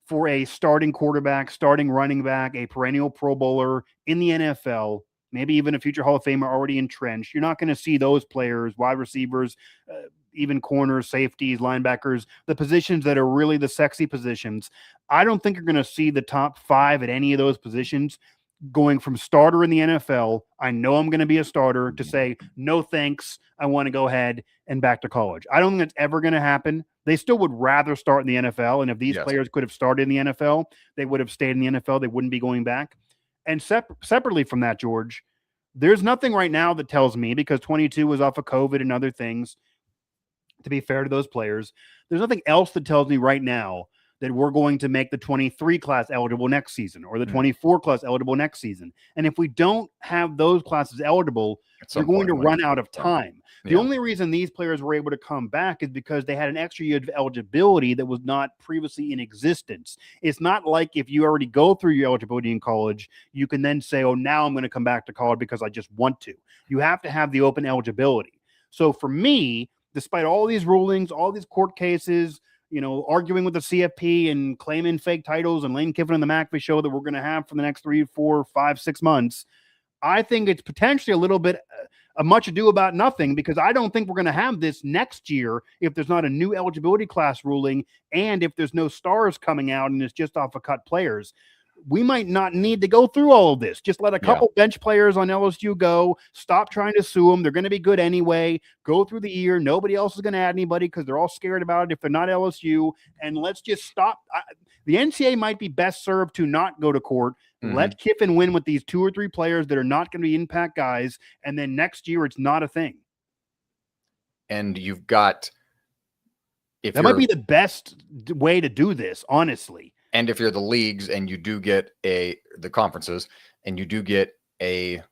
for a starting quarterback, starting running back, a perennial Pro Bowler in the NFL, maybe even a future Hall of Famer already entrenched. You're not going to see those players, wide receivers, even corners, safeties, linebackers, the positions that are really the sexy positions. I don't think you're going to see the top 5 at any of those positions going from starter in the NFL, I know I'm going to be a starter, to say, no thanks, I want to go ahead and back to college. I don't think that's ever going to happen. They still would rather start in the NFL, and if these players could have started in the NFL, they would have stayed in the NFL. They wouldn't be going back. And separately from that, George, there's nothing right now that tells me, because 22 was off of COVID and other things, to be fair to those players, there's nothing else that tells me right now that we're going to make the 23 class eligible next season, or the 24 class eligible next season. And if we don't have those classes eligible, you're going to run out of time. The only reason these players were able to come back is because they had an extra year of eligibility that was not previously in existence. It's not like if you already go through your eligibility in college, you can then say, oh, now I'm going to come back to college because I just want to. You have to have the open eligibility. So for me, despite all these rulings, all these court cases, arguing with the CFP and claiming fake titles and Lane Kiffin and the McAfee show that we're going to have for the next 3, 4, 5, 6 months, I think it's potentially a little bit a much ado about nothing, because I don't think we're going to have this next year if there's not a new eligibility class ruling and if there's no stars coming out and it's just off of cut players. We might not need to go through all of this. Just let a couple bench players on LSU go. Stop trying to sue them. They're going to be good anyway. Go through the year. Nobody else is going to add anybody because they're all scared about it if they're not LSU. And let's just stop. The NCAA might be best served to not go to court. Let Kiffin win with these 2 or 3 players that are not going to be impact guys. And then next year, it's not a thing. And you've got... That might be the best way to do this, honestly. And if you're the leagues and you do get the conferences and you do get a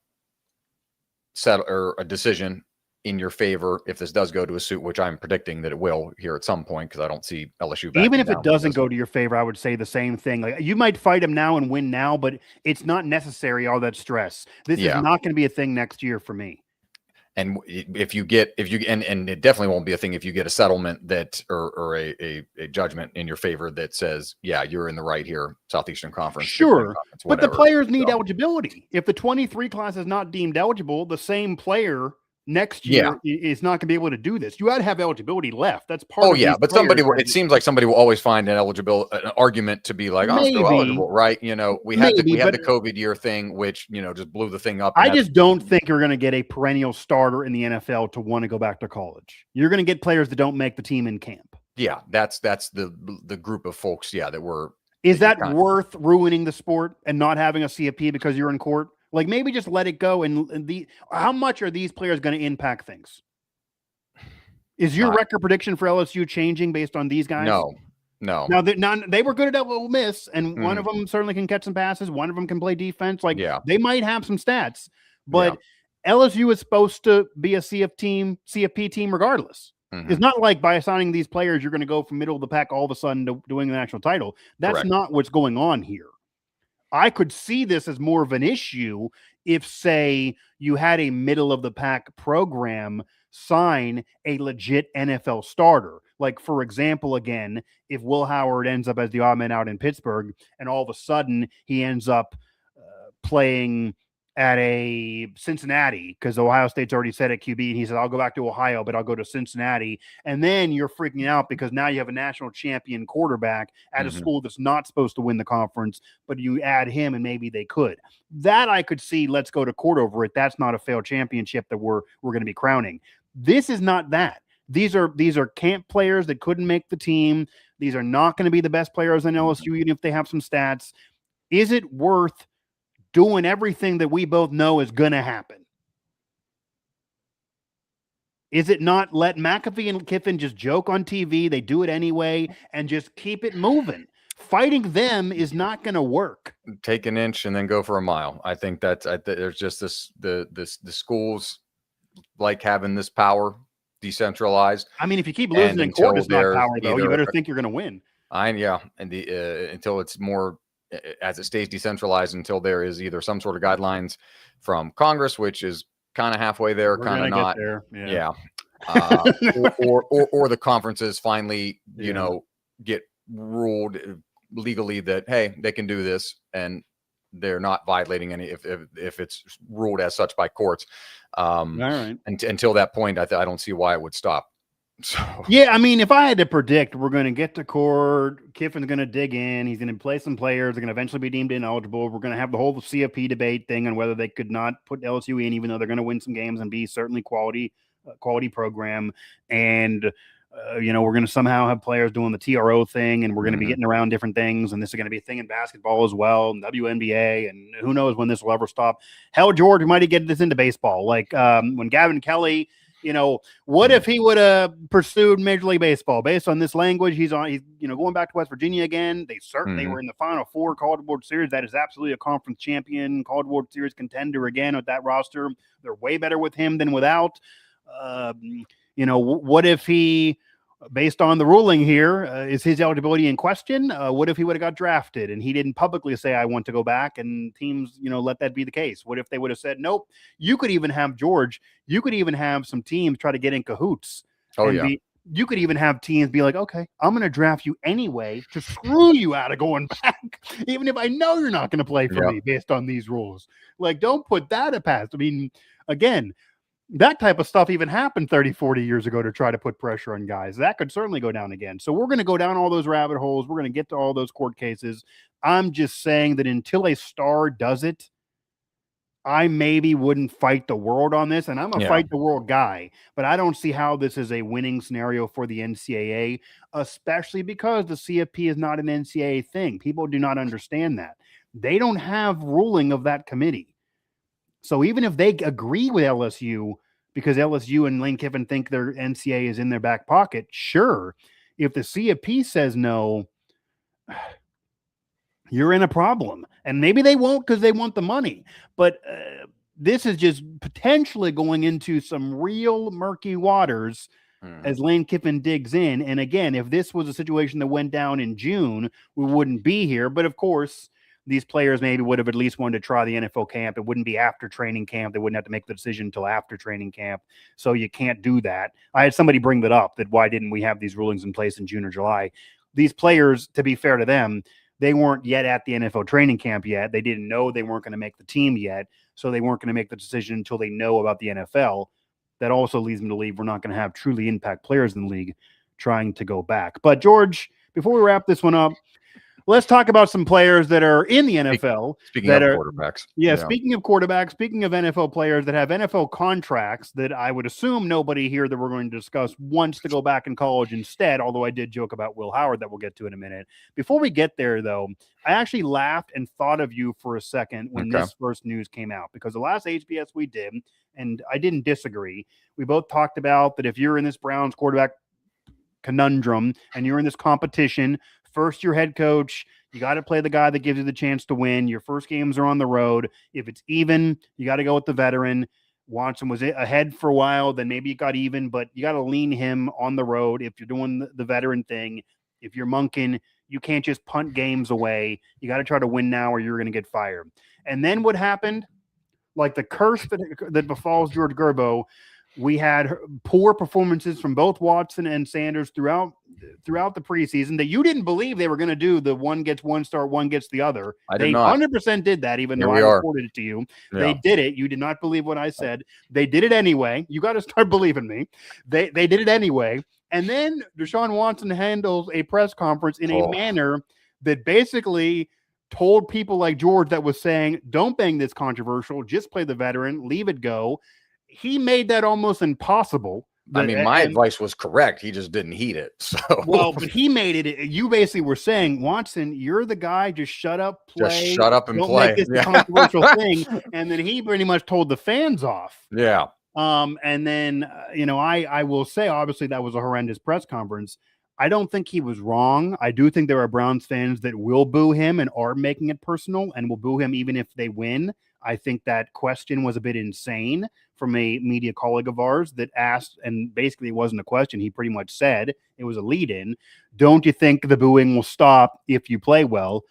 set or a decision in your favor, if this does go to a suit, which I'm predicting that it will here at some point, because I don't see LSU backing even if down it doesn't go to your favor, I would say the same thing. Like, you might fight them now and win now, but it's not necessary, all that stress. This is not going to be a thing next year for me. And and it definitely won't be a thing if you get a settlement that, or a judgment in your favor that says, yeah, you're in the right here, Southeastern Conference. Sure. But the players need eligibility. If the 23 class is not deemed eligible, the same player next year is not going to be able to do this. You got to have eligibility left. That's part of but it seems like somebody will always find an argument to be like, I'm still eligible, right? We had the COVID year thing, which, just blew the thing up. I just don't think you're going to get a perennial starter in the NFL to want to go back to college. You're going to get players that don't make the team in camp. Yeah, that's the group of folks, that were. Is that worth ruining the sport and not having a CFP because you're in court? Like, maybe just let it go. And how much are these players going to impact things? Is your record prediction for LSU changing based on these guys? No. Now, they were good at Ole Miss, and one of them certainly can catch some passes. One of them can play defense. They might have some stats, but LSU is supposed to be a CFP team regardless. It's not like by assigning these players, you're going to go from middle of the pack all of a sudden to doing the national title. That's not what's going on here. I could see this as more of an issue if, say, you had a middle of the pack program sign a legit NFL starter. Like, for example, again, if Will Howard ends up as the odd man out in Pittsburgh and all of a sudden he ends up playing at a Cincinnati because Ohio State's already set at QB, and he said, I'll go back to Ohio, but I'll go to Cincinnati. And then you're freaking out because now you have a national champion quarterback at a school that's not supposed to win the conference, but you add him and maybe they could. That I could see, let's go to court over it. That's not a failed championship that we're going to be crowning. This is not that. These are camp players that couldn't make the team. These are not going to be the best players in LSU, even if they have some stats. Is it worth doing everything that we both know is going to happen? Is it not let McAfee and Kiffin just joke on TV? They do it anyway and just keep it moving. Fighting them is not going to work. Take an inch and then go for a mile. I think that's there's just the schools like having this power decentralized. I mean, if you keep losing in court, it's not power though. You better think you're going to win. And until it's more, as it stays decentralized, until there is either some sort of guidelines from Congress, which is kind of halfway there, kind of not there. or the conferences finally, get ruled legally that, hey, they can do this and they're not violating any, if it's ruled as such by courts. All right. Until that point, I don't see why it would stop. So yeah, I mean, if I had to predict, we're going to get to court. Kiffin's going to dig in. He's going to play some players. They're going to eventually be deemed ineligible. We're going to have the whole CFP debate thing on whether they could not put LSU in, even though they're going to win some games and be certainly quality program. And we're going to somehow have players doing the TRO thing, and we're going to be getting around different things. And this is going to be a thing in basketball as well, and WNBA, and who knows when this will ever stop. Hell, George, we might get this into baseball. Like when Gavin Kelly, what if he would have pursued Major League Baseball based on this language? He's going back to West Virginia again. They certainly were in the Final Four College World Series. That is absolutely a conference champion, College World Series contender again with that roster. They're way better with him than without. What if he, based on the ruling here, is his eligibility in question? What if he would have got drafted and he didn't publicly say, I want to go back, and teams, let that be the case? What if they would have said, nope? You could even have, George, some teams try to get in cahoots. You could even have teams be like, okay, I'm going to draft you anyway to screw you out of going back, even if I know you're not going to play for me based on these rules. Like, don't put that a past. I mean, again, that type of stuff even happened 30, 40 years ago to try to put pressure on guys. That could certainly go down again. So we're going to go down all those rabbit holes. We're going to get to all those court cases. I'm just saying that until a star does it, I maybe wouldn't fight the world on this. And I'm a fight the world guy, but I don't see how this is a winning scenario for the NCAA, especially because the CFP is not an NCAA thing. People do not understand that. They don't have ruling of that committee. So even if they agree with LSU, because LSU and Lane Kiffin think their NCAA is in their back pocket, sure. If the CFP says no, you're in a problem. And maybe they won't because they want the money. But this is just potentially going into some real murky waters as Lane Kiffin digs in. And again, if this was a situation that went down in June, we wouldn't be here. But of course, these players maybe would have at least wanted to try the NFL camp. It wouldn't be after training camp. They wouldn't have to make the decision until after training camp. So you can't do that. I had somebody bring that up, that why didn't we have these rulings in place in June or July? These players, to be fair to them, they weren't yet at the NFL training camp yet. They didn't know they weren't going to make the team yet. So they weren't going to make the decision until they know about the NFL. That also leads them to believe we're not going to have truly impact players in the league trying to go back. But George, before we wrap this one up, let's talk about some players that are in the NFL. Speaking of quarterbacks. Yeah, speaking of quarterbacks, speaking of NFL players that have NFL contracts that I would assume nobody here that we're going to discuss wants to go back in college instead, although I did joke about Will Howard that we'll get to in a minute. Before we get there, though, I actually laughed and thought of you for a second when this first news came out, because the last HBS we did, and I didn't disagree, we both talked about that if you're in this Browns quarterback conundrum and you're in this competition, first year head coach, you got to play the guy that gives you the chance to win. Your first games are on the road. If it's even, you got to go with the veteran. Watson was ahead for a while, then maybe it got even, but you got to lean him on the road if you're doing the veteran thing. If you're Monken, you can't just punt games away. You got to try to win now or you're going to get fired. And then what happened? Like the curse that befalls George Gerbo, We had poor performances from both Watson and Sanders throughout the preseason that you didn't believe they were going to do. The one gets one start, one gets the other. They 100% did that, even though I reported it to you. Yeah. They did it. You did not believe what I said. They did it anyway. You got to start believing me. They did it anyway. And then DeShaun Watson handles a press conference in a manner that basically told people like George that was saying, don't bang this controversial, just play the veteran, leave it go. He made that almost impossible. I mean, my advice was correct. He just didn't heed it. So well, but he made it. You basically were saying, Watson, you're the guy. Just shut up, play. Just shut up and don't play. Make this a controversial thing. And then he pretty much told the fans off. Yeah. And then I will say, obviously, that was a horrendous press conference. I don't think he was wrong. I do think there are Browns fans that will boo him and are making it personal and will boo him even if they win. I think that question was a bit insane from a media colleague of ours that asked, and basically it wasn't a question. He pretty much said, it was a lead-in. Don't you think the booing will stop if you play well?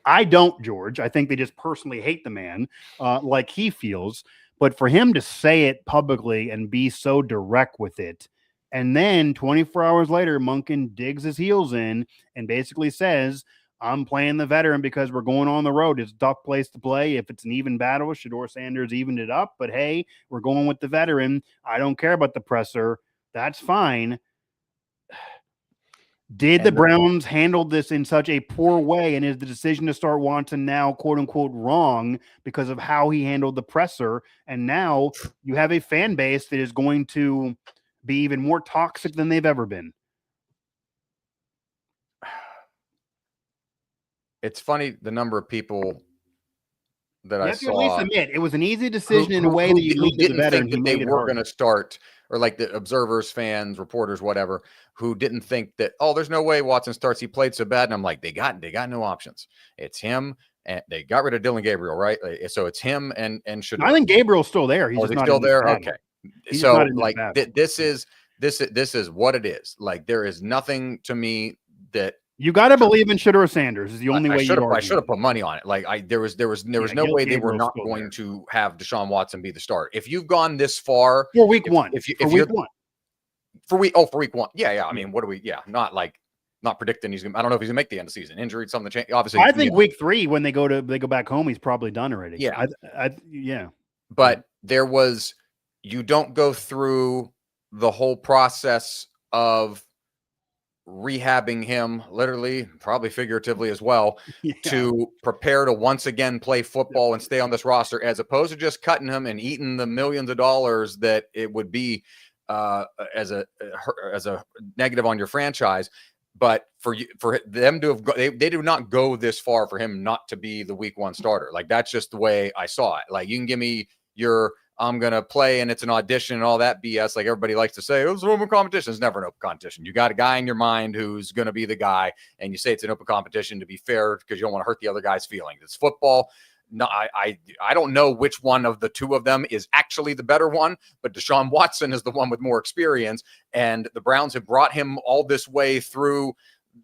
I don't, George. I think they just personally hate the man like he feels. But for him to say it publicly and be so direct with it, and then 24 hours later, Monken digs his heels in and basically says, I'm playing the veteran because we're going on the road. It's a tough place to play. If it's an even battle, Shedeur Sanders evened it up. But hey, we're going with the veteran. I don't care about the presser. That's fine. Did the Browns handle this in such a poor way? And is the decision to start Watson now, quote unquote, wrong because of how he handled the presser? And now you have a fan base that is going to be even more toxic than they've ever been. It's funny the number of people that I saw. At least admit it was an easy decision in a way that you didn't think that they were going to start, or like the observers, fans, reporters, whatever, who didn't think that, oh, there's no way Watson starts. He played so bad, and I'm like, they got no options. It's him, and they got rid of Dylan Gabriel, right? So it's him and Shedeur. I think Gabriel's still there. He's just still there. Okay, so like this is what it is. Like there is nothing to me that. You got to believe in Shedeur Sanders is the only way. I should have put money on it. Like there was no way they were not going to have DeShaun Watson be the start. If you've gone this far for week one, for week one, yeah. I mean, what do we? Yeah, not predicting he's gonna. I don't know if he's gonna make the end of the season. Injury, something change. Obviously, I think week 3 when they go back home, he's probably done already. Yeah, yeah. But there was, you don't go through the whole process of rehabbing him, literally, probably figuratively as well, to prepare to once again play football and stay on this roster, as opposed to just cutting him and eating the millions of dollars that it would be as a negative on your franchise. But for them to have they do not go this far for him not to be the week 1 starter. Like that's just the way I saw it. Like you can give me your I'm going to play and it's an audition and all that BS. Like everybody likes to say, it's an open competition. It's never an open competition. You got a guy in your mind who's going to be the guy, and you say it's an open competition to be fair because you don't want to hurt the other guy's feelings. It's football. No, I don't know which one of the two of them is actually the better one, but DeShaun Watson is the one with more experience, and the Browns have brought him all this way through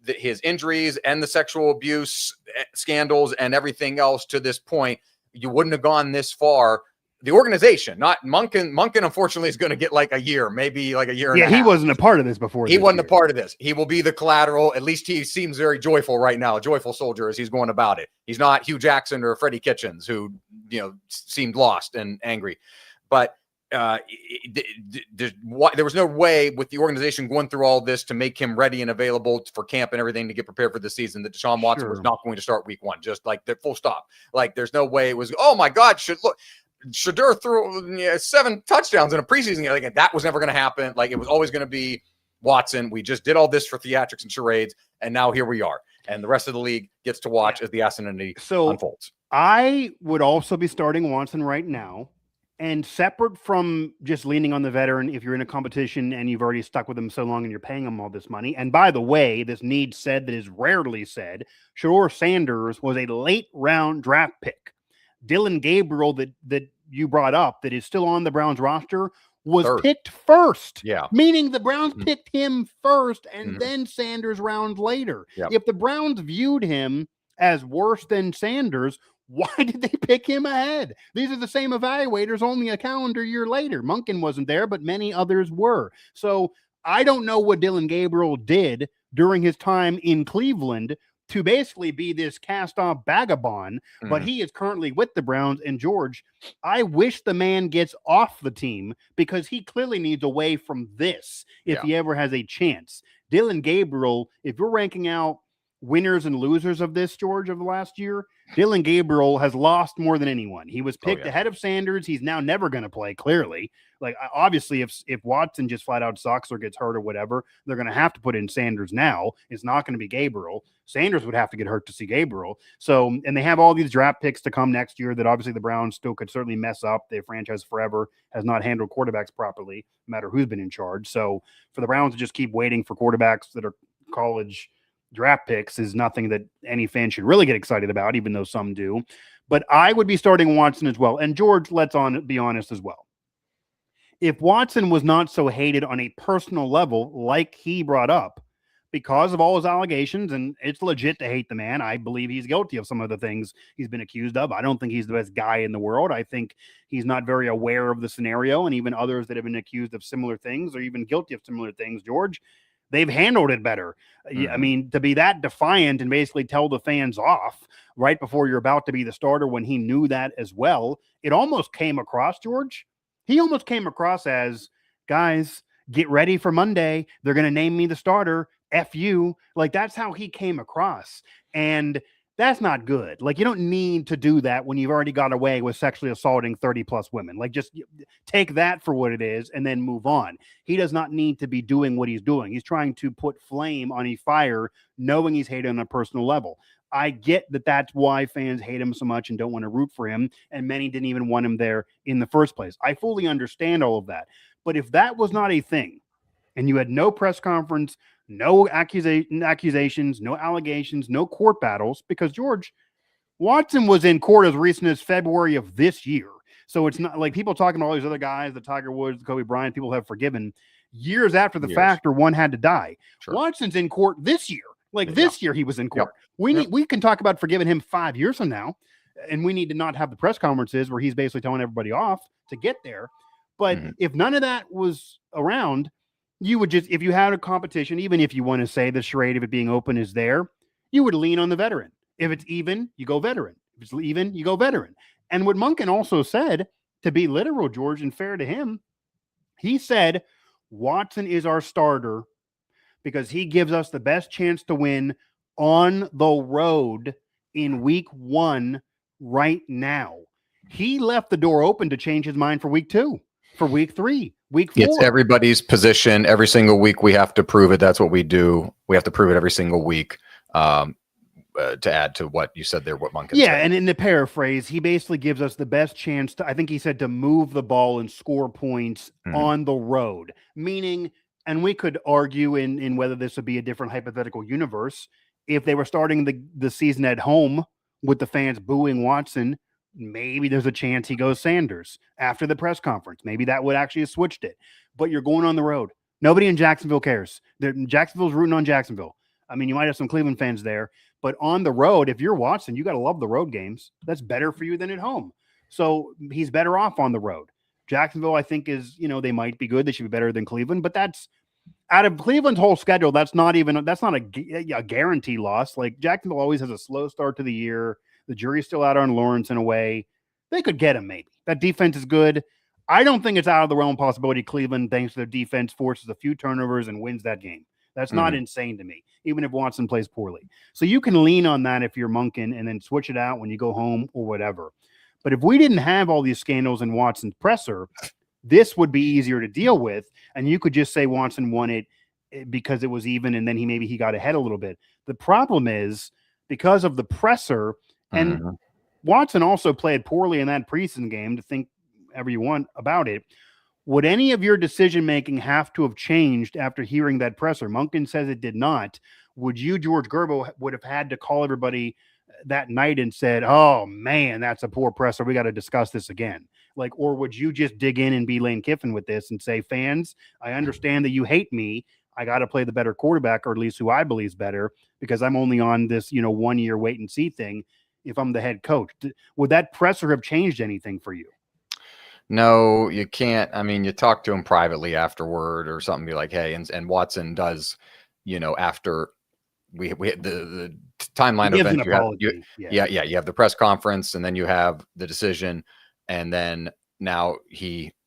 his injuries and the sexual abuse scandals and everything else to this point. You wouldn't have gone this far. The organization, not Monken. Monken, unfortunately, is going to get like a year, maybe like a year and a half. He wasn't a part of this before. He wasn't a part of this. He will be the collateral. At least he seems very joyful right now, a joyful soldier as he's going about it. He's not Hugh Jackson or Freddie Kitchens, who seemed lost and angry. But there was no way with the organization going through all this to make him ready and available for camp and everything to get prepared for the season that DeShaun Watson was not going to start week 1. Just like the full stop. Like there's no way it was, oh my God, Shedeur threw 7 touchdowns in a preseason game. Like that was never going to happen. Like it was always going to be Watson. We just did all this for theatrics and charades, and now here we are. And the rest of the league gets to watch as the asinity unfolds. I would also be starting Watson right now, and separate from just leaning on the veteran if you're in a competition and you've already stuck with him so long and you're paying him all this money. And by the way, this need said that is rarely said, Shedeur Sanders was a late round draft pick. Dylan Gabriel that you brought up that is still on the Browns roster was picked first. Yeah. Meaning the Browns picked him first and then Sanders round later. Yep. If the Browns viewed him as worse than Sanders, Why did they pick him ahead? These are the same evaluators only a calendar year later. Monken wasn't there, but many others were. So I don't know what Dillon Gabriel did during his time in Cleveland to basically be this cast-off vagabond, but he is currently with the Browns. And George, I wish the man gets off the team because he clearly needs away from this if he ever has a chance. Dillon Gabriel, if you're ranking out winners and losers of this, George, of the last year, Dillon Gabriel has lost more than anyone. He was picked ahead of Sanders. He's now never going to play, clearly. Like, obviously, if Watson just flat out sucks or gets hurt or whatever, they're going to have to put in Sanders now. It's not going to be Gabriel. Sanders would have to get hurt to see Gabriel. So, and they have all these draft picks to come next year that obviously the Browns still could certainly mess up. Their franchise forever has not handled quarterbacks properly, no matter who's been in charge. So for the Browns to just keep waiting for quarterbacks that are college draft picks is nothing that any fan should really get excited about, even though some do. But I would be starting Watson as well. And George, let's be honest as well. If Watson was not so hated on a personal level, like he brought up, because of all his allegations, and it's legit to hate the man. I believe he's guilty of some of the things he's been accused of. I don't think he's the best guy in the world. I think he's not very aware of the scenario, and even others that have been accused of similar things or even guilty of similar things, George, they've handled it better. I mean, to be that defiant and basically tell the fans off right before you're about to be the starter when he knew that as well, it almost came across, George. He almost came across as, guys, get ready for Monday. They're going to name me the starter. F you. Like, that's how he came across. And that's not good. Like, you don't need to do that when you've already got away with sexually assaulting 30 plus women. Like, just take that for what it is and then move on. He does not need to be doing what he's doing. He's trying to put flame on a fire, knowing he's hated on a personal level. I get that that's why fans hate him so much and don't want to root for him. And many didn't even want him there in the first place. I fully understand all of that. But if that was not a thing and you had no press conference, no accusations, no allegations, no court battles, because George, Watson was in court as recent as February of this year. So it's not like people talking to all these other guys, the Tiger Woods, the Kobe Bryant, people have forgiven years after the fact or one had to die. Sure. Watson's in court this year. Like this year he was in court. We can talk about forgiving him 5 years from now, and we need to not have the press conferences where he's basically telling everybody off to get there. But if none of that was around, you would just, if you had a competition, even if you want to say the charade of it being open is there, you would lean on the veteran. If it's even, you go veteran. If it's even, you go veteran. And what Monken also said, to be literal, George, and fair to him, he said, Watson is our starter because he gives us the best chance to win on the road in week 1 right now. He left the door open to change his mind for week 2, for week 3. Week 4. It's everybody's position. Every single week we have to prove it. That's what we do. We have to prove it every single week. To add to what you said there, what Monken said. And in the paraphrase, he basically gives us the best chance to, I think he said, to move the ball and score points on the road. Meaning, and we could argue in whether this would be a different hypothetical universe, if they were starting the season at home with the fans booing Watson, maybe there's a chance he goes Sanders after the press conference. Maybe that would actually have switched it. But you're going on the road. Nobody in Jacksonville cares. Jacksonville's rooting on Jacksonville. I mean, you might have some Cleveland fans there, but on the road, if you're Watson, you got to love the road games. That's better for you than at home. So he's better off on the road. Jacksonville, I think, is, they might be good. They should be better than Cleveland, but that's out of Cleveland's whole schedule. That's not a guarantee loss. Like, Jacksonville always has a slow start to the year. The jury's still out on Lawrence in a way. They could get him, maybe. That defense is good. I don't think it's out of the realm of possibility Cleveland, thanks to their defense, forces a few turnovers and wins that game. That's not insane to me, even if Watson plays poorly. So you can lean on that if you're Monken and then switch it out when you go home or whatever. But if we didn't have all these scandals in Watson's presser, this would be easier to deal with. And you could just say Watson won it because it was even, and then he got ahead a little bit. The problem is, because of the presser, and Watson also played poorly in that preseason game, to think whatever you want about it. Would any of your decision-making have to have changed after hearing that presser? Monken says it did not. Would you, George Gerbo, would have had to call everybody that night and said, oh, man, that's a poor presser. We got to discuss this again. Like, or would you just dig in and be Lane Kiffin with this and say, fans, I understand that you hate me. I got to play the better quarterback, or at least who I believe is better, because I'm only on this, 1 year wait and see thing. if I'm the head coach. Would that presser have changed anything for you? No, you can't. I mean, you talk to him privately afterward or something, be like, hey, and Watson does, after we the timeline of events, you have the press conference, and then you have the decision, and then now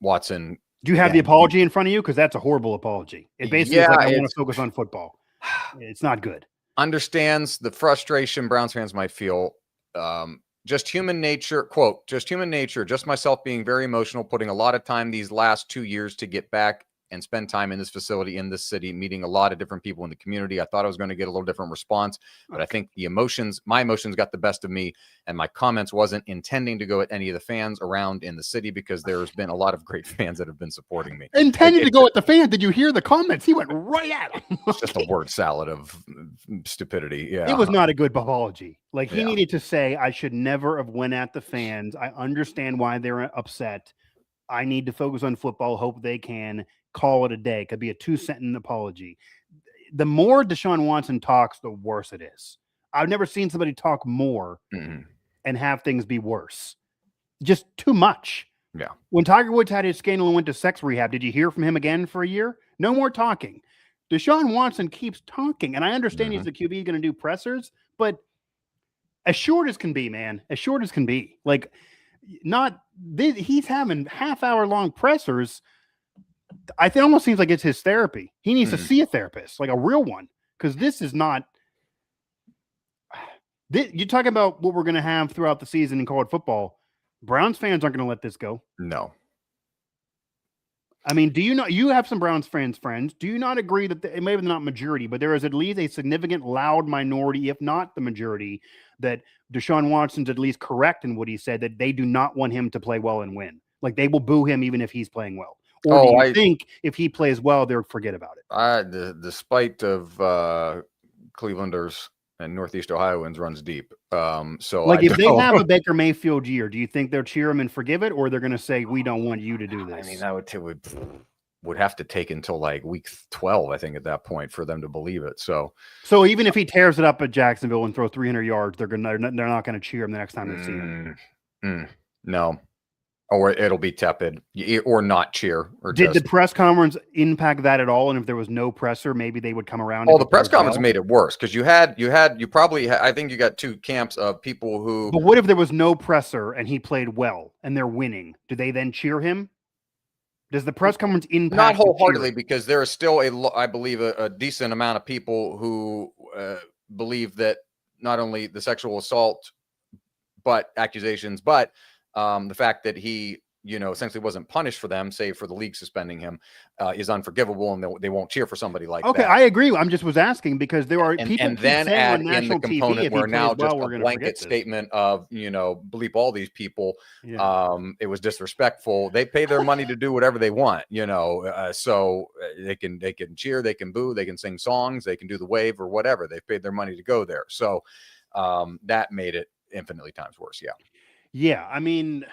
Watson. Do you have the apology in front of you? Because that's a horrible apology. It basically is like, I want to focus on football. It's not good. Understands the frustration Browns fans might feel. Just human nature, quote, just human nature, just myself being very emotional, putting a lot of time these last 2 years to get back and spend time in this facility, in this city, meeting a lot of different people in the community. I thought I was going to get a little different response, but I think my emotions got the best of me, and my comments wasn't intending to go at any of the fans around in the city, because there's been a lot of great fans that have been supporting me. Intended to go at the fans? Did you hear the comments? He went right at him. It's just a word salad of stupidity. Yeah. It was not a good apology. Like, he needed to say, I should never have went at the fans. I understand why they're upset. I need to focus on football. Hope they can call it a day. Could be a 2-sentence apology. The more DeShaun Watson talks, the worse it is. I've never seen somebody talk more and have things be worse. Just too much. Yeah. When Tiger Woods had his scandal and went to sex rehab, did you hear from him again for a year? No more talking. DeShaun Watson keeps talking, and I understand he's the QB going to do pressers, but as short as can be, man, as short as can be. Like, he's having half-hour-long pressers. I think it almost seems like it's his therapy. He needs to see a therapist, like a real one, because this is not. You're talking about what we're going to have throughout the season in college football. Browns fans aren't going to let this go. No. I mean, do you not? You have some Browns friends. Do you not agree that maybe not majority, but there is at least a significant, loud minority, if not the majority, that DeShaun Watson's at least correct in what he said, that they do not want him to play well and win. Like, they will boo him even if he's playing well. Or do you think if he plays well, they'll forget about it? The spite of Clevelanders and Northeast Ohioans runs deep. So, like, if they have a Baker Mayfield year, do you think they'll cheer him and forgive it, or they're going to say, we don't want you to do this? I mean, that would have to take until like week 12, I think, at that point, for them to believe it. So even if he tears it up at Jacksonville and throws 300 yards, they're not going to cheer him the next time they see him. No. Or it'll be tepid, or not cheer. Or did the press conference impact that at all? And if there was no presser, maybe they would come around. Oh, the press conference made it worse, because I think you got two camps of people who. But what if there was no presser and he played well and they're winning? Do they then cheer him? Does the press conference impact? Not wholeheartedly, because there is still I believe a decent amount of people who believe that not only the sexual assault, but accusations, but the fact that he, essentially wasn't punished for them, save for the league suspending him, is unforgivable, and they won't cheer for somebody like that. Okay, I agree. I'm just was asking because there are people. And then add in the component where now just a blanket statement of, bleep all these people. Yeah. It was disrespectful. They pay their money to do whatever they want, so they can cheer, they can boo, they can sing songs, they can do the wave or whatever. They paid their money to go there. So that made it infinitely times worse. Yeah. Yeah, I mean,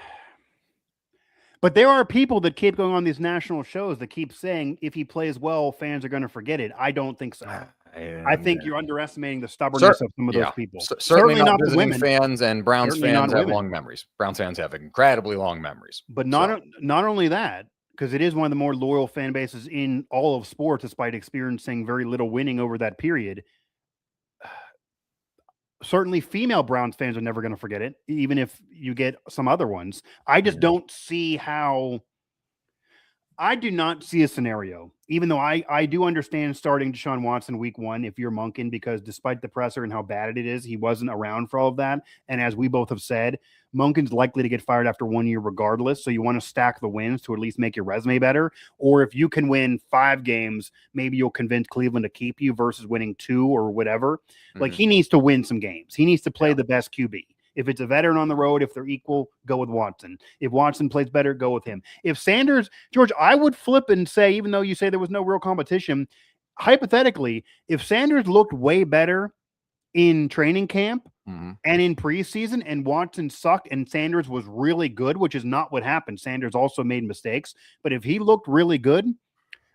but there are people that keep going on these national shows that keep saying if he plays well, fans are going to forget it. I don't think so. I think you're underestimating the stubbornness of some of those people. Certainly not the women fans, and Browns fans have long memories. Browns fans have incredibly long memories. But not only that, because it is one of the more loyal fan bases in all of sports, despite experiencing very little winning over that period. Certainly female Browns fans are never going to forget it, even if you get some other ones. I just don't see how. I do not see a scenario, even though I do understand starting DeShaun Watson week 1 if you're Monken, because despite the presser and how bad it is, he wasn't around for all of that. And as we both have said, Monken's likely to get fired after 1 year regardless. So you want to stack the wins to at least make your resume better. Or if you can win 5 games, maybe you'll convince Cleveland to keep you versus winning 2 or whatever. Like, he needs to win some games. He needs to play the best QB. If it's a veteran on the road, if they're equal, go with Watson. If Watson plays better, go with him. If Sanders, George, I would flip and say, even though you say there was no real competition, hypothetically, if Sanders looked way better in training camp and in preseason, and Watson sucked and Sanders was really good, which is not what happened. Sanders also made mistakes. But if he looked really good,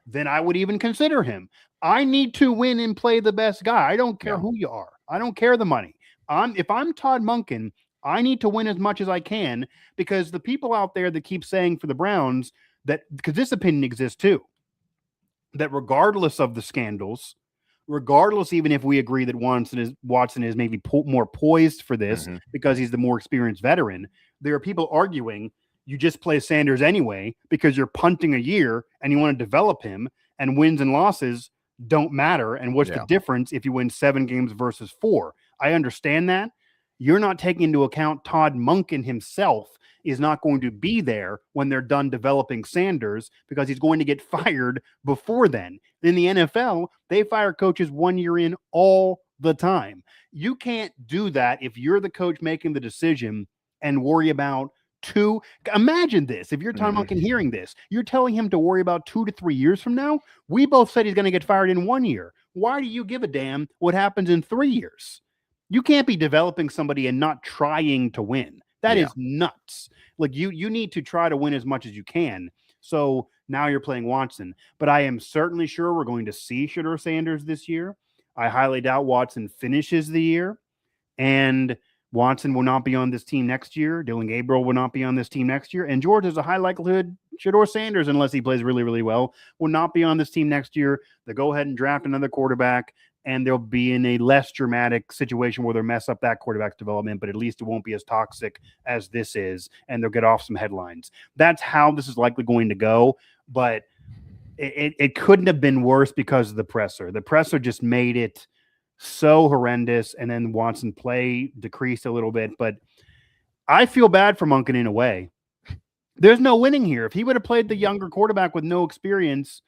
then I would even consider him. I need to win and play the best guy. I don't care who you are. I don't care the money. If I'm Todd Monken, I need to win as much as I can, because the people out there that keep saying for the Browns that, because this opinion exists too, that regardless of the scandals, regardless, even if we agree that Watson is maybe more poised for this because he's the more experienced veteran, there are people arguing you just play Sanders anyway because you're punting a year and you want to develop him, and wins and losses don't matter. And what's the difference if you win 7 games versus 4? I understand that. You're not taking into account Todd Monken himself is not going to be there when they're done developing Sanders, because he's going to get fired before then. In the NFL, they fire coaches 1 year in all the time. You can't do that if you're the coach making the decision and worry about imagine this. If you're Todd Monken hearing this, you're telling him to worry about 2 to 3 years from now. We both said he's going to get fired in 1 year. Why do you give a damn what happens in 3 years? You can't be developing somebody and not trying to win. That is nuts. Like you need to try to win as much as you can. So now you're playing Watson, but I am certainly sure we're going to see Shedeur Sanders this year. I highly doubt Watson finishes the year, and Watson will not be on this team next year. Dylan Gabriel will not be on this team next year. And George, has a high likelihood Shedeur Sanders, unless he plays really, really well, will not be on this team next year. They'll go ahead and draft another quarterback, and they'll be in a less dramatic situation where they'll mess up that quarterback's development, but at least it won't be as toxic as this is, and they'll get off some headlines. That's how this is likely going to go, but it couldn't have been worse because of the presser. The presser just made it so horrendous, and then Watson play decreased a little bit, but I feel bad for Monken in a way. There's no winning here. If he would have played the younger quarterback with no experience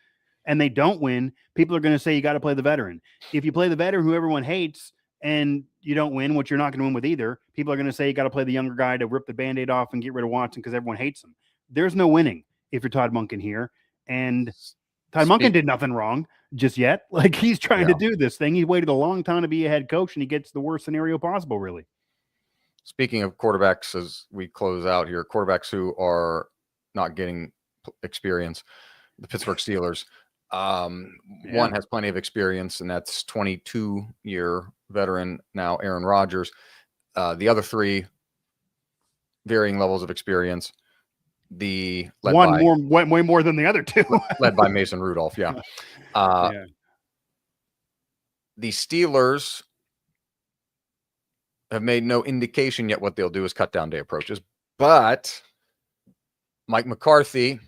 and they don't win, people are going to say you got to play the veteran. If you play the veteran who everyone hates and you don't win, which you're not going to win with either, people are going to say you got to play the younger guy to rip the Band-Aid off and get rid of Watson because everyone hates him. There's no winning if you're Todd Monken here. And Todd Monken did nothing wrong just yet. Like, he's trying to do this thing. He waited a long time to be a head coach, and he gets the worst scenario possible, really. Speaking of quarterbacks, as we close out here, quarterbacks who are not getting experience, the Pittsburgh Steelers. One has plenty of experience, and that's 22-year veteran now, Aaron Rodgers. The other 3, varying levels of experience. Way more than the other 2, led by Mason Rudolph. The Steelers have made no indication yet what they'll do as cut down day approaches, but Mike McCarthy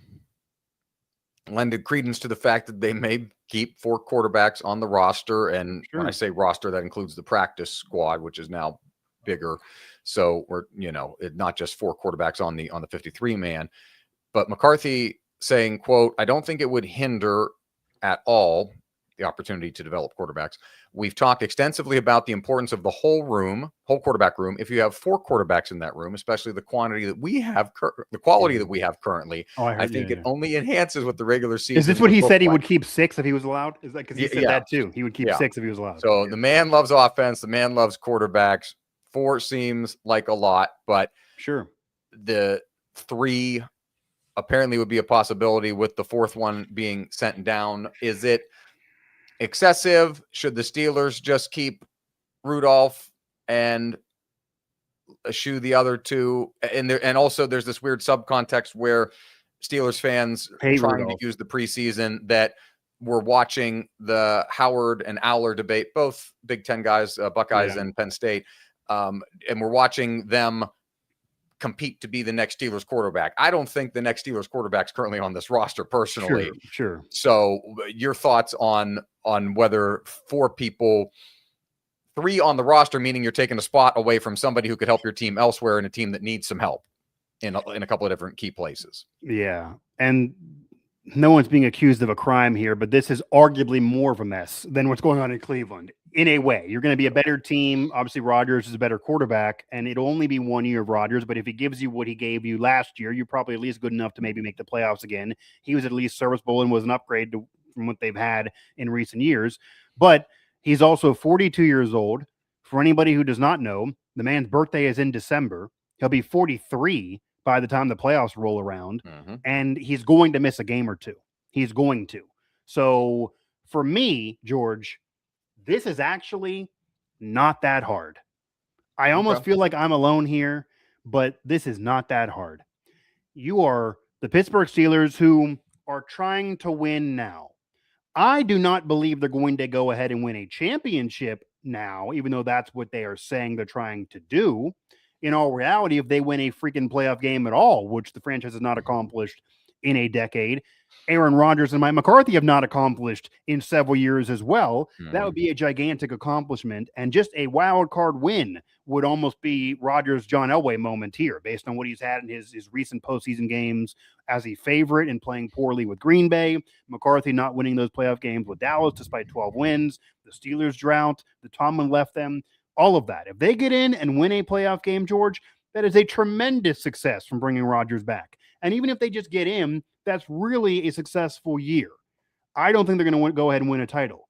lended credence to the fact that they may keep 4 quarterbacks on the roster. And when I say roster, that includes the practice squad, which is now bigger. So we're, not just 4 quarterbacks on the 53 man, but McCarthy saying, quote, "I don't think it would hinder at all the opportunity to develop quarterbacks. We've talked extensively about the importance of the whole quarterback room. If you have 4 quarterbacks in that room, especially the quantity that we have, the quality that we have currently, I think it only enhances what the regular season." Is this what he said? He would keep 6 if he was allowed? Is that because he said that too? He would keep 6 if he was allowed. So the man loves offense. The man loves quarterbacks. 4 seems like a lot, but the 3 apparently would be a possibility, with the 4th one being sent down. Is it excessive? Should the Steelers just keep Rudolph and eschew the other 2? And also there's this weird subcontext where Steelers fans trying to use the preseason that we're watching the Howard and Aller debate, both Big Ten guys, Buckeyes and Penn State. And we're watching them compete to be the next Steelers quarterback. I don't think the next Steelers quarterback's currently on this roster personally. Sure. So your thoughts on whether 4 people, 3 on the roster, meaning you're taking a spot away from somebody who could help your team elsewhere in a team that needs some help in a couple of different key places. Yeah. And no one's being accused of a crime here, but this is arguably more of a mess than what's going on in Cleveland. In a way, you're going to be a better team. Obviously, Rodgers is a better quarterback, and it'll only be 1 year of Rodgers. But if he gives you what he gave you last year, you're probably at least good enough to maybe make the playoffs again. He was at least serviceable and was an upgrade from what they've had in recent years. But he's also 42 years old. For anybody who does not know, the man's birthday is in December. He'll be 43 by the time the playoffs roll around, and he's going to miss a game or 2. He's going to. So for me, George, this is actually not that hard. I almost feel like I'm alone here, but this is not that hard. You are the Pittsburgh Steelers who are trying to win now. I do not believe they're going to go ahead and win a championship now, even though that's what they are saying they're trying to do. In all reality, if they win a freaking playoff game at all, which the franchise has not accomplished in a decade, Aaron Rodgers and Mike McCarthy have not accomplished in several years as well. That would be a gigantic accomplishment, and just a wild card win would almost be Rodgers' John Elway moment here, based on what he's had in his recent postseason games as a favorite and playing poorly with Green Bay, McCarthy not winning those playoff games with Dallas despite 12 wins, the Steelers drought, the Tomlin left them, all of that. If they get in and win a playoff game, George, that is a tremendous success from bringing Rodgers back. And even if they just get in, that's really a successful year. I don't think they're going to go ahead and win a title.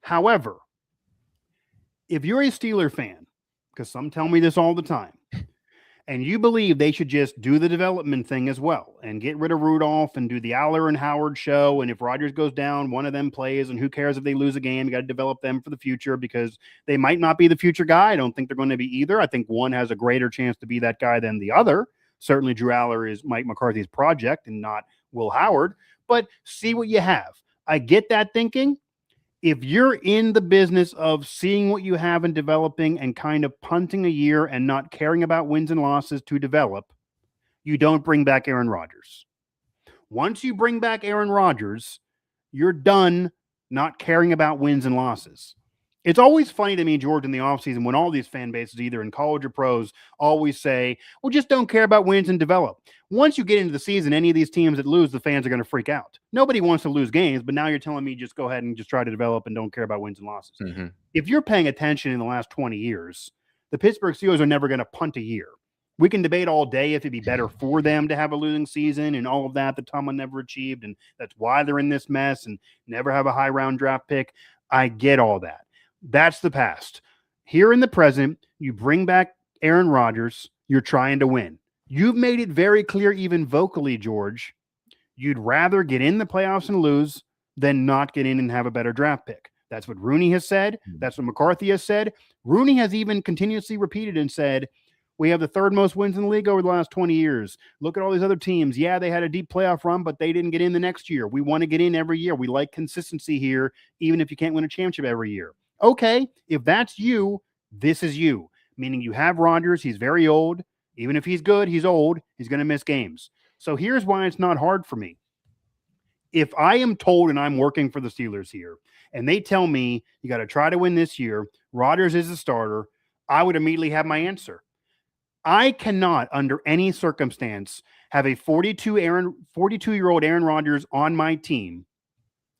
However, if you're a Steeler fan, because some tell me this all the time, and you believe they should just do the development thing as well and get rid of Rudolph and do the Aller and Howard show, and if Rodgers goes down, one of them plays, and who cares if they lose a game? You got to develop them for the future because they might not be the future guy. I don't think they're going to be either. I think one has a greater chance to be that guy than the other. Certainly Drew Aller is Mike McCarthy's project and not Will Howard, but see what you have. I get that thinking. If you're in the business of seeing what you have and developing and kind of punting a year and not caring about wins and losses to develop, you don't bring back Aaron Rodgers. Once you bring back Aaron Rodgers, you're done not caring about wins and losses. It's always funny to me, George, in the offseason when all these fan bases, either in college or pros, always say, well, just don't care about wins and develop. Once you get into the season, any of these teams that lose, the fans are going to freak out. Nobody wants to lose games, but now you're telling me just go ahead and just try to develop and don't care about wins and losses. Mm-hmm. If you're paying attention in the last 20 years, the Pittsburgh Steelers are never going to punt a year. We can debate all day if it'd be better for them to have a losing season and all of that Tomlin never achieved, and that's why they're in this mess and never have a high round draft pick. I get all that. That's the past. Here in the present, you bring back Aaron Rodgers. You're trying to win. You've made it very clear, even vocally, George, you'd rather get in the playoffs and lose than not get in and have a better draft pick. That's what Rooney has said. That's what McCarthy has said. Rooney has even continuously repeated and said, we have the third most wins in the league over the last 20 years. Look at all these other teams. Yeah, they had a deep playoff run, but they didn't get in the next year. We want to get in every year. We like consistency here, even if you can't win a championship every year. Okay, if that's you, this is you. Meaning you have Rodgers. He's very old. Even if he's good, he's old. He's going to miss games. So here's why it's not hard for me. If I am told and I'm working for the Steelers here, and they tell me you got to try to win this year, Rodgers is a starter, I would immediately have my answer. I cannot, under any circumstance, have a 42-year-old Aaron Rodgers on my team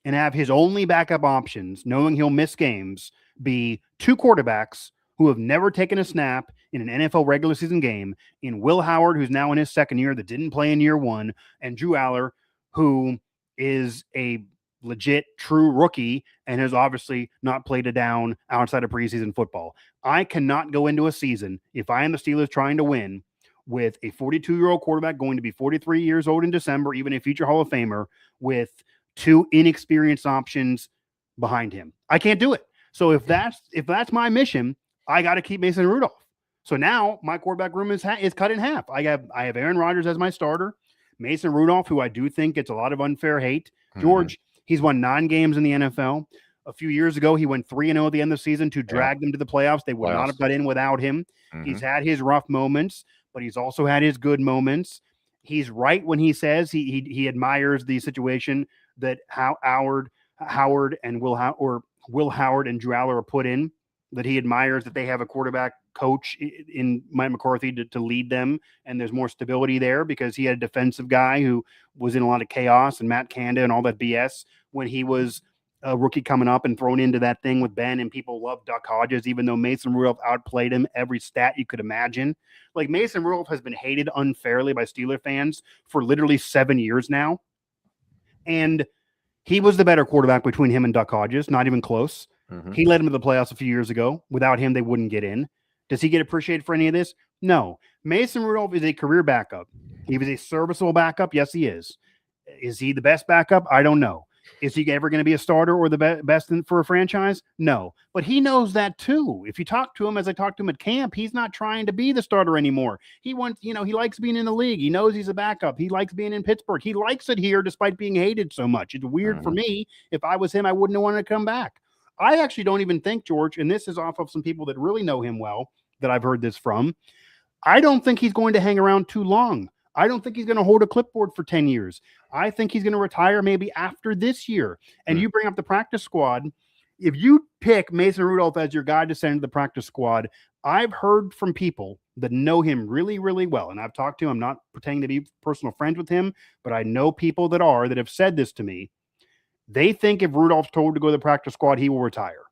and have his only backup options, knowing he'll miss games, be two quarterbacks who have never taken a snap in an NFL regular season game, in Will Howard, who's now in his second year that didn't play in year one, and Drew Aller, who is a legit true rookie and has obviously not played a down outside of preseason football. I cannot go into a season, if I am the Steelers trying to win, with a 42-year-old quarterback going to be 43 years old in December, even a future Hall of Famer, with two inexperienced options behind him. I can't do it. So if that's my mission, I got to keep Mason Rudolph. So now my quarterback room is cut in half. I have Aaron Rodgers as my starter, Mason Rudolph, who I do think gets a lot of unfair hate. George, he's won 9 games in the NFL. A few years ago, he went 3-0 at the end of the season to drag them to the playoffs. They would not have got in without him. He's had his rough moments, but he's also had his good moments. He's right when he says he admires the situation that Howard and Will Howard and Drew Aller are put in, that he admires that they have a quarterback coach in Mike McCarthy to lead them, and there's more stability there because he had a defensive guy who was in a lot of chaos and Matt Canada and all that BS when he was a rookie coming up and thrown into that thing with Ben, and people love Duck Hodges, even though Mason Rudolph outplayed him every stat you could imagine. Like, Mason Rudolph has been hated unfairly by Steeler fans for literally 7 years now. And he was the better quarterback between him and Duck Hodges, not even close. He led him to the playoffs a few years ago. Without him, they wouldn't get in. Does he get appreciated for any of this? No. Mason Rudolph is a career backup. He was a serviceable backup. Yes, he is. Is he the best backup? I don't know. Is he ever going to be a starter or the best for a franchise? No, but he knows that too. If you talk to him, as I talked to him at camp, he's not trying to be the starter anymore. He wants, he likes being in the league. He knows he's a backup. He likes being in Pittsburgh. He likes it here despite being hated so much. It's weird for me. If I was him, I wouldn't have wanted to come back. I actually don't even think, George, and this is off of some people that really know him well that I've heard this from, I don't think he's going to hang around too long. I don't think he's going to hold a clipboard for 10 years. I think he's going to retire maybe after this year. And you bring up the practice squad. If you pick Mason Rudolph as your guy to send to the practice squad, I've heard from people that know him really, really well. And I've talked to him. I'm not pretending to be personal friends with him, but I know people that have said this to me. They think if Rudolph's told to go to the practice squad, he will retire.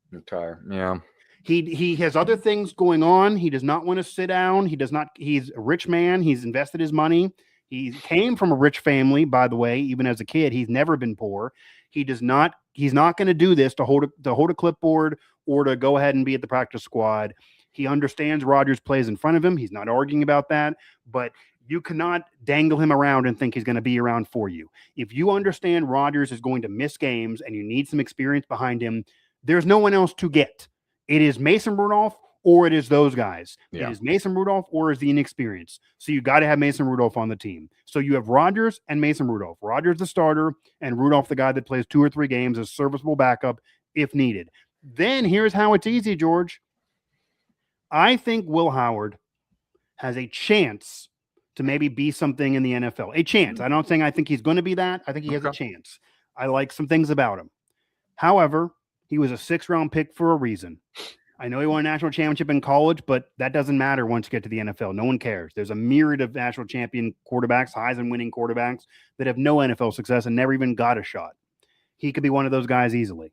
Yeah. He has other things going on. He does not want to sit down. He's a rich man. He's invested his money. He came from a rich family, by the way, even as a kid. He's never been poor. He's not going to do this to hold a clipboard or to go ahead and be at the practice squad. He understands Rodgers plays in front of him. He's not arguing about that, but you cannot dangle him around and think he's going to be around for you. If you understand Rodgers is going to miss games and you need some experience behind him, there's no one else to get. It is Mason Rudolph or it is those guys. Yeah. It is Mason Rudolph or is the inexperience. So you got to have Mason Rudolph on the team. So you have Rodgers and Mason Rudolph. Rodgers the starter and Rudolph the guy that plays 2 or 3 games as serviceable backup if needed. Then here's how it's easy, George. I think Will Howard has a chance to maybe be something in the NFL. A chance. I'm not saying I think he's going to be that. I think he has a chance. I like some things about him. However, he was a 6th-round pick for a reason. I know he won a national championship in college, but that doesn't matter once you get to the NFL. No one cares. There's a myriad of national champion quarterbacks, Heisman-winning quarterbacks that have no NFL success and never even got a shot. He could be one of those guys easily.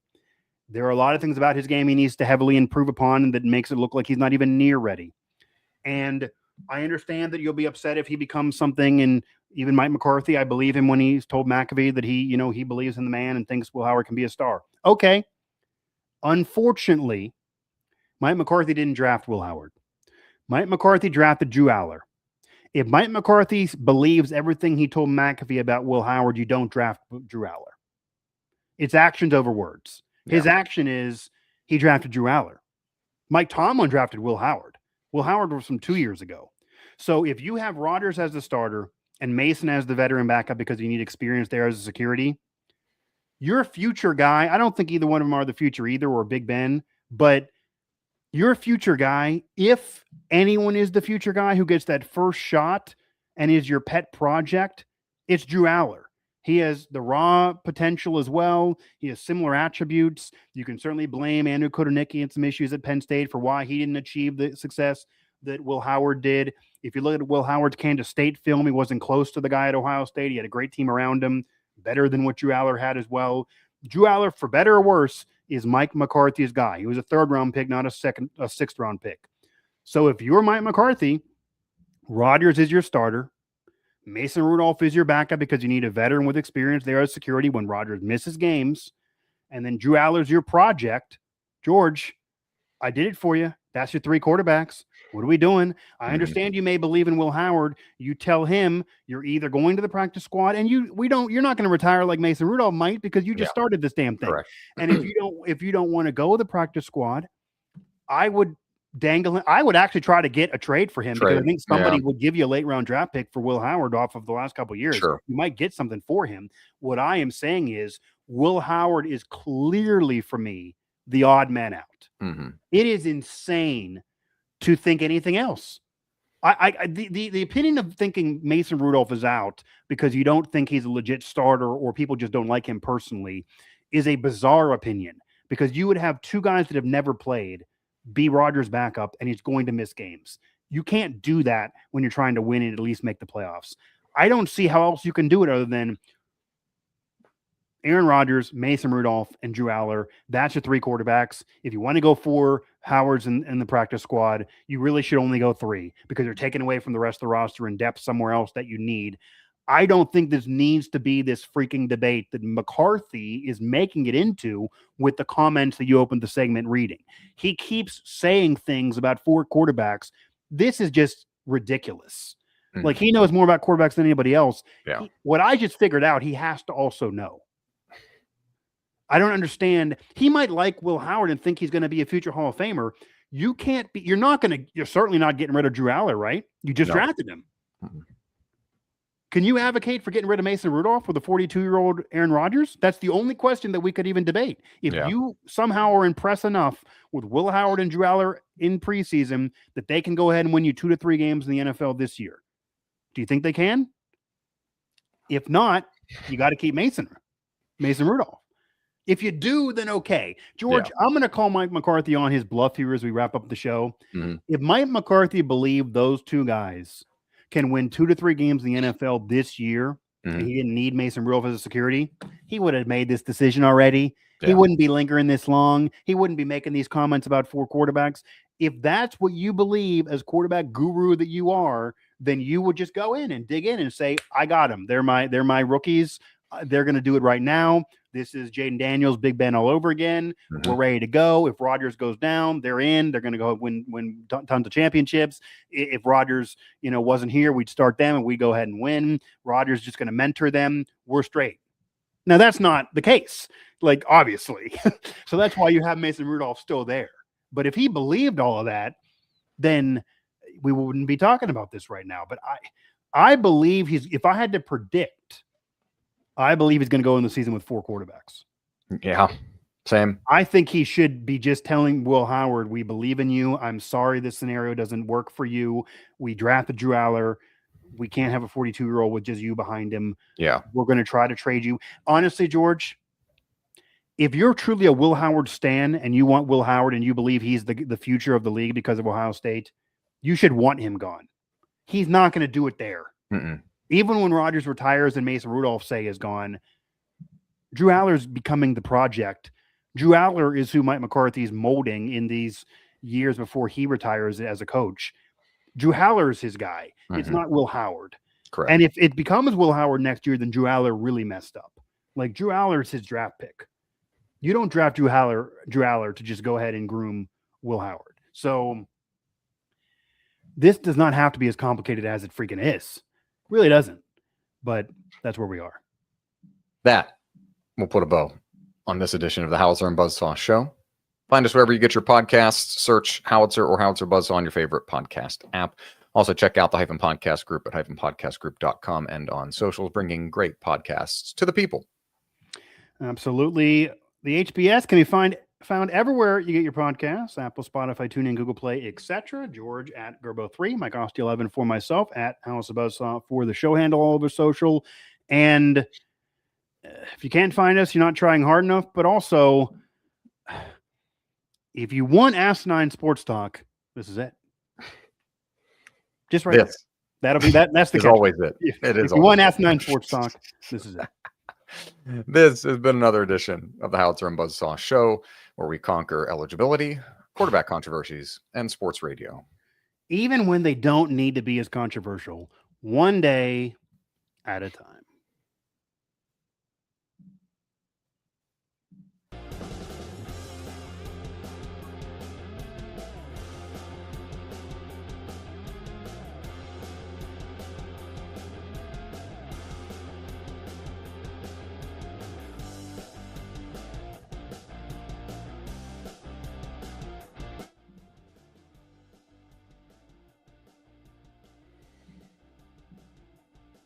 There are a lot of things about his game he needs to heavily improve upon that makes it look like he's not even near ready. And I understand that you'll be upset if he becomes something, and even Mike McCarthy, I believe him when he's told McAfee that he believes in the man and thinks Will Howard can be a star. Okay. Unfortunately, Mike McCarthy didn't draft Will Howard. Mike McCarthy drafted Drew Aller. If Mike McCarthy believes everything he told McAfee about Will Howard, you don't draft Drew Aller. It's actions over words. Yeah. His action is he drafted Drew Aller. Mike Tomlin drafted Will Howard. Will Howard was from 2 years ago. So if you have Rodgers as the starter and Mason as the veteran backup because you need experience there as a security, your future guy, I don't think either one of them are the future either, or Big Ben, but your future guy, if anyone is the future guy who gets that first shot and is your pet project, it's Drew Aller. He has the raw potential as well. He has similar attributes. You can certainly blame Andrew Kotelnicki and some issues at Penn State for why he didn't achieve the success that Will Howard did. If you look at Will Howard's Kansas State film, he wasn't close to the guy at Ohio State. He had a great team around him, better than what Drew Aller had as well. Drew Aller, for better or worse, is Mike McCarthy's guy. He was a 3rd-round pick, not a 6th-round pick. So if you're Mike McCarthy, Rodgers is your starter. Mason Rudolph is your backup because you need a veteran with experience there as security when Rodgers misses games. And then Drew Aller's your project. George, I did it for you. That's your 3 quarterbacks. What are we doing? I understand you may believe in Will Howard. You tell him you're either going to the practice squad and you're not going to retire like Mason Rudolph might because you just started this damn thing. Correct. And if you don't want to go to the practice squad, I would dangle him. I would actually try to get a trade for him because I think somebody would give you a late-round draft pick for Will Howard off of the last couple of years. Sure. You might get something for him. What I am saying is Will Howard is clearly, for me, the odd man out. It is insane to think anything else. The opinion of thinking Mason Rudolph is out because you don't think he's a legit starter or people just don't like him personally is a bizarre opinion, because you would have 2 guys that have never played be Rodgers' backup and he's going to miss games. You can't do that when you're trying to win and at least make the playoffs. I don't see how else you can do it other than Aaron Rodgers, Mason Rudolph, and Drew Aller. That's your 3 quarterbacks. If you want to go 4 Howards in the practice squad, you really should only go 3 because you're taking away from the rest of the roster and depth somewhere else that you need. I don't think this needs to be this freaking debate that McCarthy is making it into with the comments that you opened the segment reading. He keeps saying things about 4 quarterbacks. This is just ridiculous. Like, he knows more about quarterbacks than anybody else. Yeah. What I just figured out, he has to also know. I don't understand. He might like Will Howard and think he's going to be a future Hall of Famer. You're certainly not getting rid of Drew Aller, right? You just drafted him. Mm-hmm. Can you advocate for getting rid of Mason Rudolph with a 42-year-old Aaron Rodgers? That's the only question that we could even debate. If you somehow are impressed enough with Will Howard and Drew Aller in preseason that they can go ahead and win you 2 to 3 games in the NFL this year, do you think they can? If not, you got to keep Mason Rudolph. If you do, then okay. George, I'm going to call Mike McCarthy on his bluff here as we wrap up the show. Mm-hmm. If Mike McCarthy believed those two guys can win 2 to 3 games in the NFL this year, and he didn't need Mason Rudolph as a security, he would have made this decision already. Yeah. He wouldn't be lingering this long. He wouldn't be making these comments about 4 quarterbacks. If that's what you believe as quarterback guru that you are, then you would just go in and dig in and say, I got them. They're my rookies. They're going to do it right now. This is Jaden Daniels, Big Ben all over again. Mm-hmm. We're ready to go. If Rodgers goes down, they're in. They're going to go win tons of championships. If Rodgers, wasn't here, we'd start them and we go ahead and win. Rodgers just going to mentor them. We're straight. Now that's not the case, obviously. So that's why you have Mason Rudolph still there. But if he believed all of that, then we wouldn't be talking about this right now. But I believe if I had to predict, I believe he's going to go in the season with 4 quarterbacks. Yeah, same. I think he should be just telling Will Howard, we believe in you. I'm sorry this scenario doesn't work for you. We drafted Drew Aller. We can't have a 42-year-old with just you behind him. Yeah. We're going to try to trade you. Honestly, George, if you're truly a Will Howard stan and you want Will Howard and you believe he's the future of the league because of Ohio State, you should want him gone. He's not going to do it there. Mm-mm. Even when Rodgers retires and Mason Rudolph, say, is gone, Drew Aller's becoming the project. Drew Aller is who Mike McCarthy is molding in these years before he retires as a coach. Drew Aller is his guy. Mm-hmm. It's not Will Howard. Correct. And if it becomes Will Howard next year, then Drew Aller really messed up. Drew Aller is his draft pick. You don't draft Drew Aller to just go ahead and groom Will Howard. So this does not have to be as complicated as it freaking is. Really doesn't, but that's where we are. That will put a bow on this edition of the Howitzer and Buzz-saw Show. Find us wherever you get your podcasts. Search Howitzer or Howitzer Buzz-saw on your favorite podcast app. Also, check out the Hyphen Podcast Group at hyphenpodcastgroup.com and on socials, bringing great podcasts to the people. Absolutely. The HBS can be found everywhere you get your podcasts: Apple, Spotify, TuneIn, Google Play, etc. George at Gerbo3, Mike Asti 11 for myself, at Howitzer and Buzz-saw for the show handle all over social. And if you can't find us, you're not trying hard enough. But also, if you want asinine sports talk, this is it. Just right there. That'll be that. That's the catch. Always it. If you want asinine sports talk, this is it. This has been another edition of the Howitzer and Buzz-saw Show, where we conquer eligibility, quarterback controversies, and sports radio. Even when they don't need to be as controversial, one day at a time.